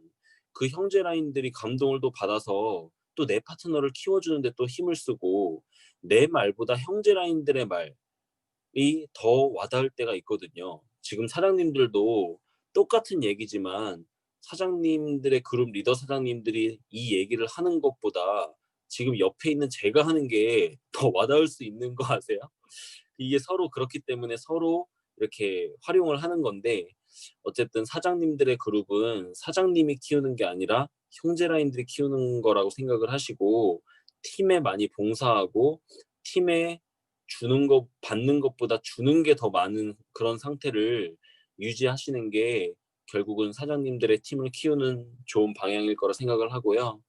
그 형제 라인들이 감동을 또 받아서 또 내 파트너를 키워주는 데 또 힘을 쓰고 내 말보다 형제 라인들의 말이 더 와닿을 때가 있거든요. 지금 사장님들도 똑같은 얘기지만 사장님들의 그룹 리더 사장님들이 이 얘기를 하는 것보다 지금 옆에 있는 제가 하는 게 더 와닿을 수 있는 거 아세요? 이게 서로 그렇기 때문에 서로 이렇게 활용을 하는 건데 어쨌든 사장님들의 그룹은 사장님이 키우는 게 아니라 형제 라인들이 키우는 거라고 생각을 하시고 팀에 많이 봉사하고 팀에 주는 것 받는 것보다 주는 게 더 많은 그런 상태를 유지하시는 게 결국은 사장님들의 팀을 키우는 좋은 방향일 거라 생각을 하고요.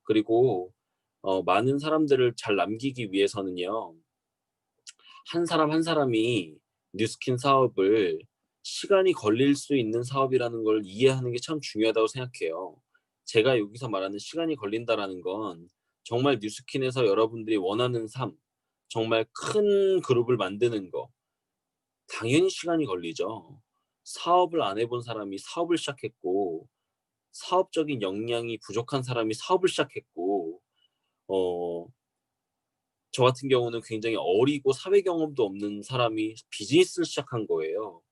그리고 많은 사람들을 잘 남기기 위해서는요. 한 사람 한 사람이 뉴스킨 사업을 시간이 걸릴 수 있는 사업이라는 걸 이해하는 게 참 중요하다고 생각해요. 제가 여기서 말하는 시간이 걸린다라는 건 정말 뉴스킨에서 여러분들이 원하는 삶, 정말 큰 그룹을 만드는 거 당연히 시간이 걸리죠. 사업을 안 해본 사람이 사업을 시작했고 사업적인 역량이 부족한 사람이 사업을 시작했고 어 저 같은 경우는 굉장히 어리고 사회 경험도 없는 사람이 비즈니스를 시작한 거예요.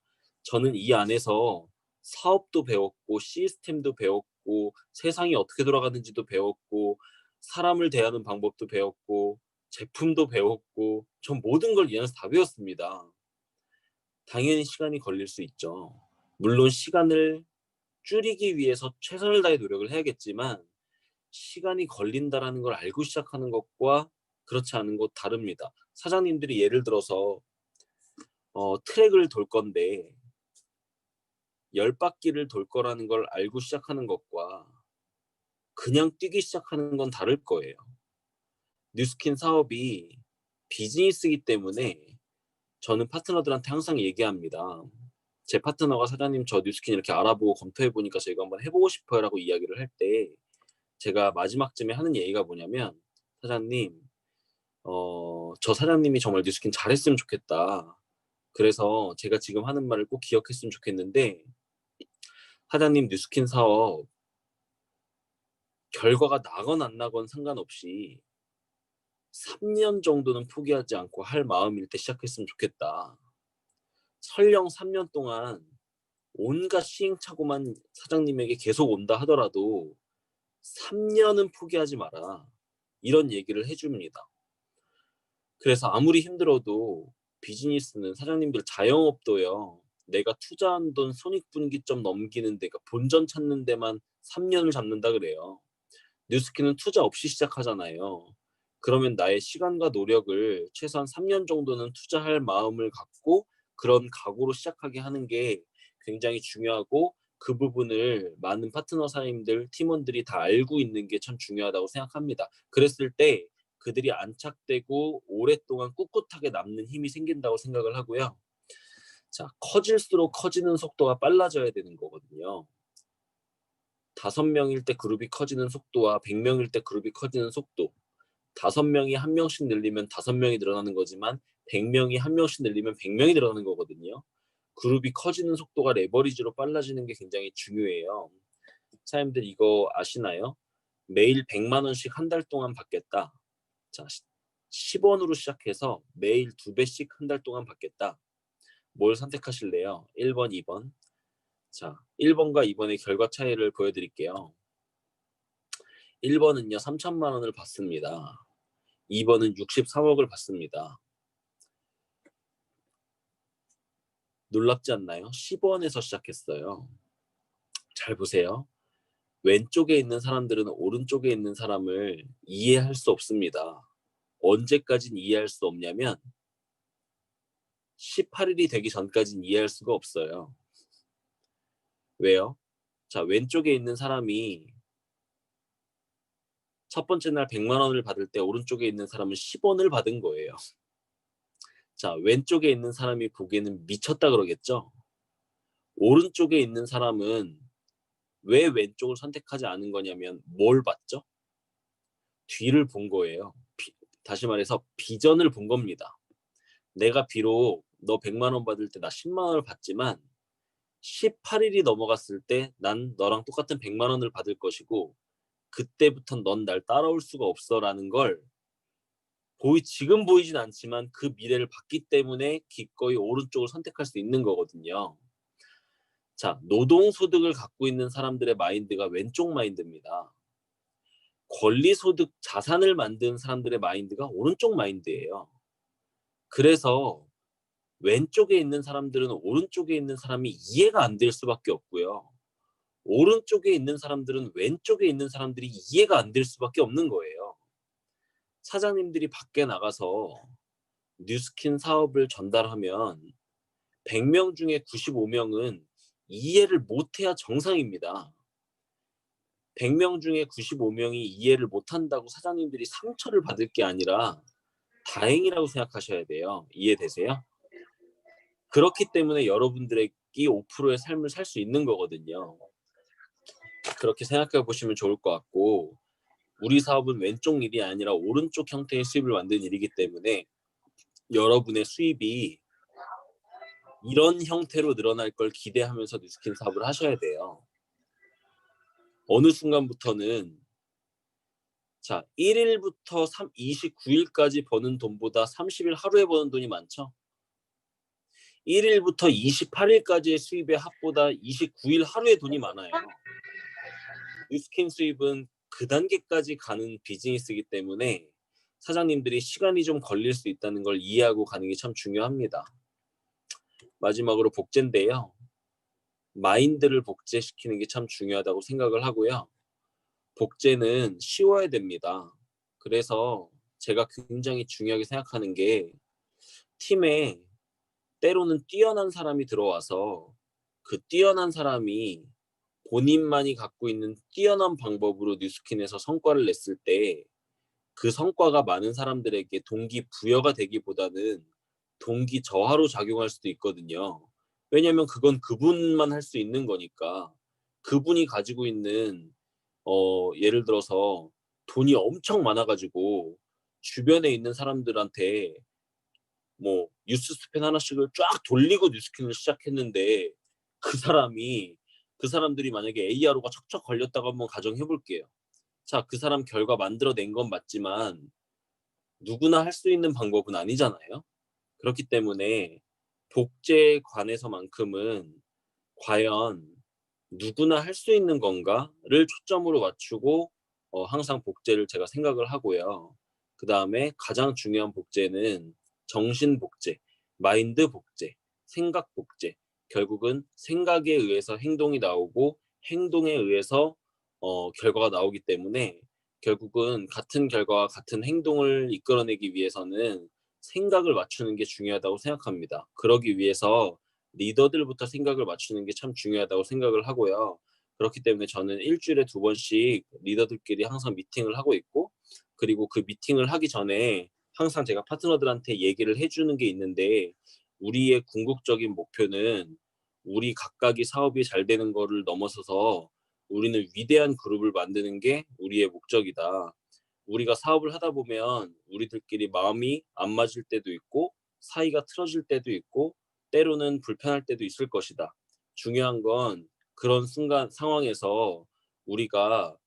저는 이 안에서 사업도 배웠고 시스템도 배웠고 세상이 어떻게 돌아가는지도 배웠고 사람을 대하는 방법도 배웠고 제품도 배웠고 전 모든 걸 이 안에서 다 배웠습니다. 당연히 시간이 걸릴 수 있죠. 물론 시간을 줄이기 위해서 최선을 다해 노력을 해야겠지만 시간이 걸린다라는 걸 알고 시작하는 것과 그렇지 않은 것 다릅니다. 사장님들이 예를 들어서 트랙을 돌 건데 10바퀴를 돌 거라는 걸 알고 시작하는 것과 그냥 뛰기 시작하는 건 다를 거예요. 뉴스킨 사업이 비즈니스이기 때문에 저는 파트너들한테 항상 얘기합니다. 제 파트너가 "사장님 저 뉴스킨 이렇게 알아보고 검토해 보니까 저희가 한번 해 보고 싶어요."라고 이야기를 할 때 제가 마지막쯤에 하는 얘기가 뭐냐면 "사장님 저 사장님이 정말 뉴스킨 잘했으면 좋겠다. 그래서 제가 지금 하는 말을 꼭 기억했으면 좋겠는데 사장님 뉴스킨 사업 결과가 나건 안 나건 상관없이 3년 정도는 포기하지 않고 할 마음일 때 시작했으면 좋겠다. 설령 3년 동안 온갖 시행착오만 사장님에게 계속 온다 하더라도 3년은 포기하지 마라." 이런 얘기를 해 줍니다. 그래서 아무리 힘들어도 비즈니스는 사장님들 자영업도요. 내가 투자한 돈 손익분기점 넘기는 데가 본전 찾는 데만 3년을 잡는다 그래요. 뉴스킨은 투자 없이 시작하잖아요. 그러면 나의 시간과 노력을 최소한 3년 정도는 투자할 마음을 갖고 그런 각오로 시작하게 하는 게 굉장히 중요하고 그 부분을 많은 파트너 사님들, 팀원들이 다 알고 있는 게 참 중요하다고 생각합니다. 그랬을 때 그들이 안착되고 오랫동안 꿋꿋하게 남는 힘이 생긴다고 생각을 하고요. 자, 커질수록 커지는 속도가 빨라져야 되는 거거든요. 5명일 때 그룹이 커지는 속도와 100명일 때 그룹이 커지는 속도. 5명이 1명씩 늘리면 5명이 늘어나는 거지만 100명이 1명씩 늘리면 100명이 늘어나는 거거든요. 그룹이 커지는 속도가 레버리지로 빨라지는 게 굉장히 중요해요. 사장님들 이거 아시나요? 매일 100만 원씩 한 달 동안 받겠다. 자, 10원으로 시작해서 매일 2배씩 한 달 동안 받겠다. 뭘 선택하실래요? 1번, 2번. 자, 1번과 2번의 결과 차이를 보여드릴게요. 1번은요, 3천만 원을 받습니다. 2번은 63억을 받습니다. 놀랍지 않나요? 10원에서 시작했어요. 잘 보세요. 왼쪽에 있는 사람들은 오른쪽에 있는 사람을 이해할 수 없습니다. 언제까진 이해할 수 없냐면 18일이 되기 전까진 이해할 수가 없어요. 왜요? 자, 왼쪽에 있는 사람이 첫 번째 날 100만 원을 받을 때 오른쪽에 있는 사람은 10원을 받은 거예요. 자, 왼쪽에 있는 사람이 보기에는 미쳤다 그러겠죠? 오른쪽에 있는 사람은 왜 왼쪽을 선택하지 않은 거냐면 뭘 봤죠? 뒤를 본 거예요. 다시 말해서 비전을 본 겁니다. 내가 비록 너 100만 원 받을 때 나 10만 원을 받지만 18일이 넘어갔을 때 난 너랑 똑같은 100만 원을 받을 것이고 그때부턴 넌 날 따라올 수가 없어라는 걸 지금 보이진 않지만 그 미래를 봤기 때문에 기꺼이 오른쪽을 선택할 수 있는 거거든요. 자, 노동소득을 갖고 있는 사람들의 마인드가 왼쪽 마인드입니다. 권리소득 자산을 만드는 사람들의 마인드가 오른쪽 마인드예요. 그래서 왼쪽에 있는 사람들은 오른쪽에 있는 사람이 이해가 안 될 수밖에 없고요. 오른쪽에 있는 사람들은 왼쪽에 있는 사람들이 이해가 안 될 수밖에 없는 거예요. 사장님들이 밖에 나가서 뉴스킨 사업을 전달하면 100명 중에 95명은 이해를 못해야 정상입니다. 100명 중에 95명이 이해를 못한다고 사장님들이 상처를 받을 게 아니라 다행이라고 생각하셔야 돼요. 이해되세요? 그렇기 때문에 여러분들이 5%의 삶을 살 수 있는 거거든요. 그렇게 생각해 보시면 좋을 것 같고, 우리 사업은 왼쪽 일이 아니라 오른쪽 형태의 수입을 만드는 일이기 때문에 여러분의 수입이 이런 형태로 늘어날 걸 기대하면서 뉴스킨 사업을 하셔야 돼요. 어느 순간부터는 1일부터 29일까지 버는 돈보다 30일 하루에 버는 돈이 많죠. 1일부터 28일까지의 수입의 합보다 29일 하루에 돈이 많아요. 뉴스킨 수입은 그 단계까지 가는 비즈니스이기 때문에 사장님들이 시간이 좀 걸릴 수 있다는 걸 이해하고 가는 게 참 중요합니다. 마지막으로 복제인데요. 마인드를 복제시키는 게 참 중요하다고 생각을 하고요. 복제는 쉬워야 됩니다. 그래서 제가 굉장히 중요하게 생각하는 게, 팀에 때로는 뛰어난 사람이 들어와서 그 뛰어난 사람이 본인만이 갖고 있는 뛰어난 방법으로 뉴스킨에서 성과를 냈을 때 그 성과가 많은 사람들에게 동기부여가 되기보다는 동기저하로 작용할 수도 있거든요. 왜냐하면 그건 그분만 할 수 있는 거니까. 그분이 가지고 있는 예를 들어서 돈이 엄청 많아 가지고 주변에 있는 사람들한테 뭐 뉴스 스팬 하나씩을 쫙 돌리고 뉴스킨을 시작했는데, 그 사람들이 만약에 ARO가 척척 걸렸다고 한번 가정해 볼게요. 그 사람 결과 만들어낸 건 맞지만 누구나 할 수 있는 방법은 아니잖아요. 그렇기 때문에 복제에 관해서만큼은 과연 누구나 할 수 있는 건가를 초점으로 맞추고 항상 복제를 제가 생각을 하고요. 그다음에 가장 중요한 복제는 정신 복제, 마인드 복제, 생각 복제. 결국은 생각에 의해서 행동이 나오고 행동에 의해서 결과가 나오기 때문에, 결국은 같은 결과와 같은 행동을 이끌어내기 위해서는 생각을 맞추는 게 중요하다고 생각합니다. 그러기 위해서 리더들부터 생각을 맞추는 게 참 중요하다고 생각을 하고요. 그렇기 때문에 저는 일주일에 2번씩 리더들끼리 항상 미팅을 하고 있고, 그리고 그 미팅을 하기 전에 항상 제가 파트너들한테 얘기를 해주는 게 있는데, 우리의 궁극적인 목표는 우리 각각이 사업이 잘 되는 거를 넘어서서 우리는 위대한 그룹을 만드는 게 우리의 목적이다. 우리가 사업을 하다 보면 우리들끼리 마음이 안 맞을 때도 있고 사이가 틀어질 때도 있고 때로는 불편할 때도 있을 것이다. 중요한 건 그런 순간 상황에서 우리가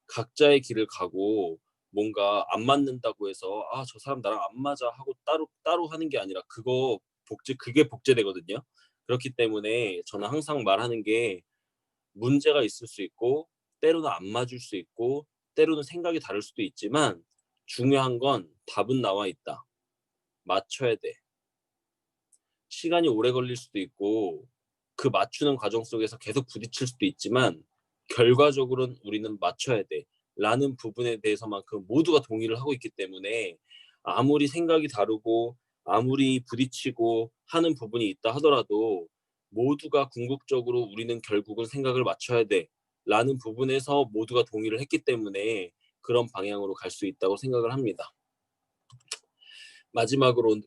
각자의 길을 가고 뭔가 안 맞는다고 해서 저 사람 나랑 안 맞아 하고 따로 하는 게 아니라 그게 복제되거든요. 그렇기 때문에 저는 항상 말하는 게, 문제가 있을 수 있고 때로는 안 맞을 수 있고 때로는 생각이 다를 수도 있지만 중요한 건 답은 나와 있다. 맞춰야 돼. 시간이 오래 걸릴 수도 있고 그 맞추는 과정 속에서 계속 부딪힐 수도 있지만 결과적으로는 우리는 맞춰야 돼 라는 부분에 대해서만큼 모두가 동의를 하고 있기 때문에, 아무리 생각이 다르고 아무리 부딪히고 하는 부분이 있다 하더라도 모두가 궁극적으로 우리는 결국은 생각을 맞춰야 돼 라는 부분에서 모두가 동의를 했기 때문에 그런 방향으로 갈 수 있다고 생각을 합니다. 마지막으로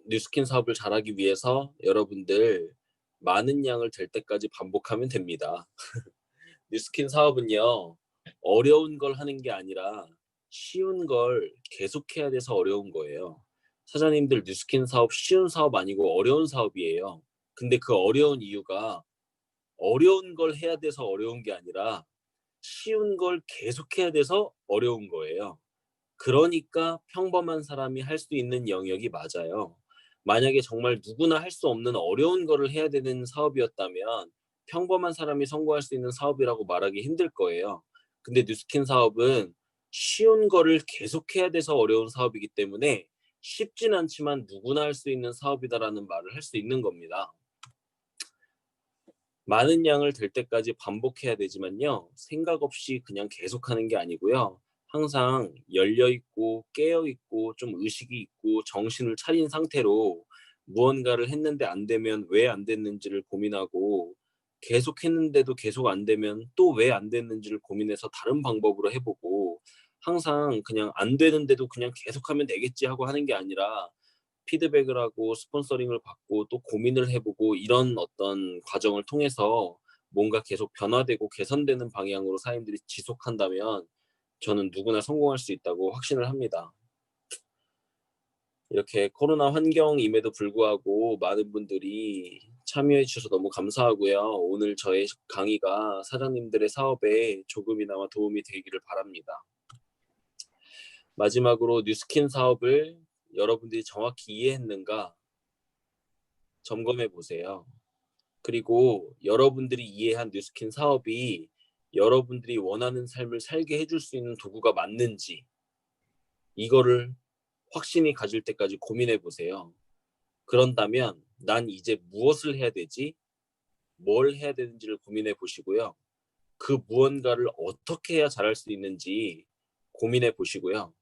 뉴스킨 사업을 잘하기 위해서 여러분들 많은 양을 될 때까지 반복하면 됩니다. 뉴스킨 사업은요, 어려운 걸 하는 게 아니라 쉬운 걸 계속해야 돼서 어려운 거예요. 사장님들 뉴스킨 사업 쉬운 사업 아니고 어려운 사업이에요. 근데 그 어려운 이유가 어려운 걸 해야 돼서 어려운 게 아니라 쉬운 걸 계속해야 돼서 어려운 거예요. 그러니까 평범한 사람이 할 수 있는 영역이 맞아요. 만약에 정말 누구나 할 수 없는 어려운 거를 해야 되는 사업이었다면 평범한 사람이 성공할 수 있는 사업이라고 말하기 힘들 거예요. 근데 뉴스킨 사업은 쉬운 거를 계속해야 돼서 어려운 사업이기 때문에 쉽진 않지만 누구나 할 수 있는 사업이다라는 말을 할 수 있는 겁니다. 많은 양을 될 때까지 반복해야 되지만요. 생각 없이 그냥 계속하는 게 아니고요. 항상 열려 있고 깨어 있고 좀 의식이 있고 정신을 차린 상태로 무언가를 했는데 안 되면 왜 안 됐는지를 고민하고 계속 했는데도 계속 안 되면 또 왜 안 됐는지를 고민해서 다른 방법으로 해 보고 항상 그냥 안 되는데도 그냥 계속하면 되겠지 하고 하는 게 아니라 피드백을 하고 스폰서링을 받고 또 고민을 해 보고 이런 어떤 과정을 통해서 뭔가 계속 변화되고 개선되는 방향으로 사람들이 지속한다면 저는 누구나 성공할 수 있다고 확신을 합니다. 이렇게 코로나 환경임에도 불구하고 많은 분들이 참여해 주셔서 너무 감사하고요. 오늘 저의 강의가 사장님들의 사업에 조금이나마 도움이 되기를 바랍니다. 마지막으로 뉴스킨 사업을 여러분들이 정확히 이해했는가 점검해 보세요. 그리고 여러분들이 이해한 뉴스킨 사업이 여러분들이 원하는 삶을 살게 해줄 수 있는 도구가 맞는지 이거를 확신이 가질 때까지 고민해 보세요. 그런다면 난 이제 무엇을 해야 되지? 뭘 해야 되는지를 고민해 보시고요. 그 무언가를 어떻게 해야 잘할 수 있는지 고민해 보시고요.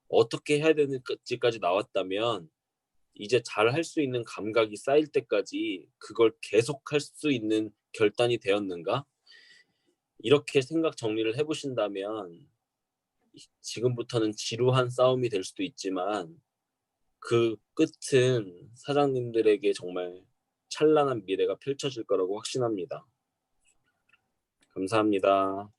어떻게 해야 되는지까지 나왔다면 이제 잘할 수 있는 감각이 쌓일 때까지 그걸 계속할 수 있는 결단이 되었는가? 이렇게 생각 정리를 해 보신다면 지금부터는 지루한 싸움이 될 수도 있지만 그 끝은 사장님들에게 정말 찬란한 미래가 펼쳐질 거라고 확신합니다. 감사합니다.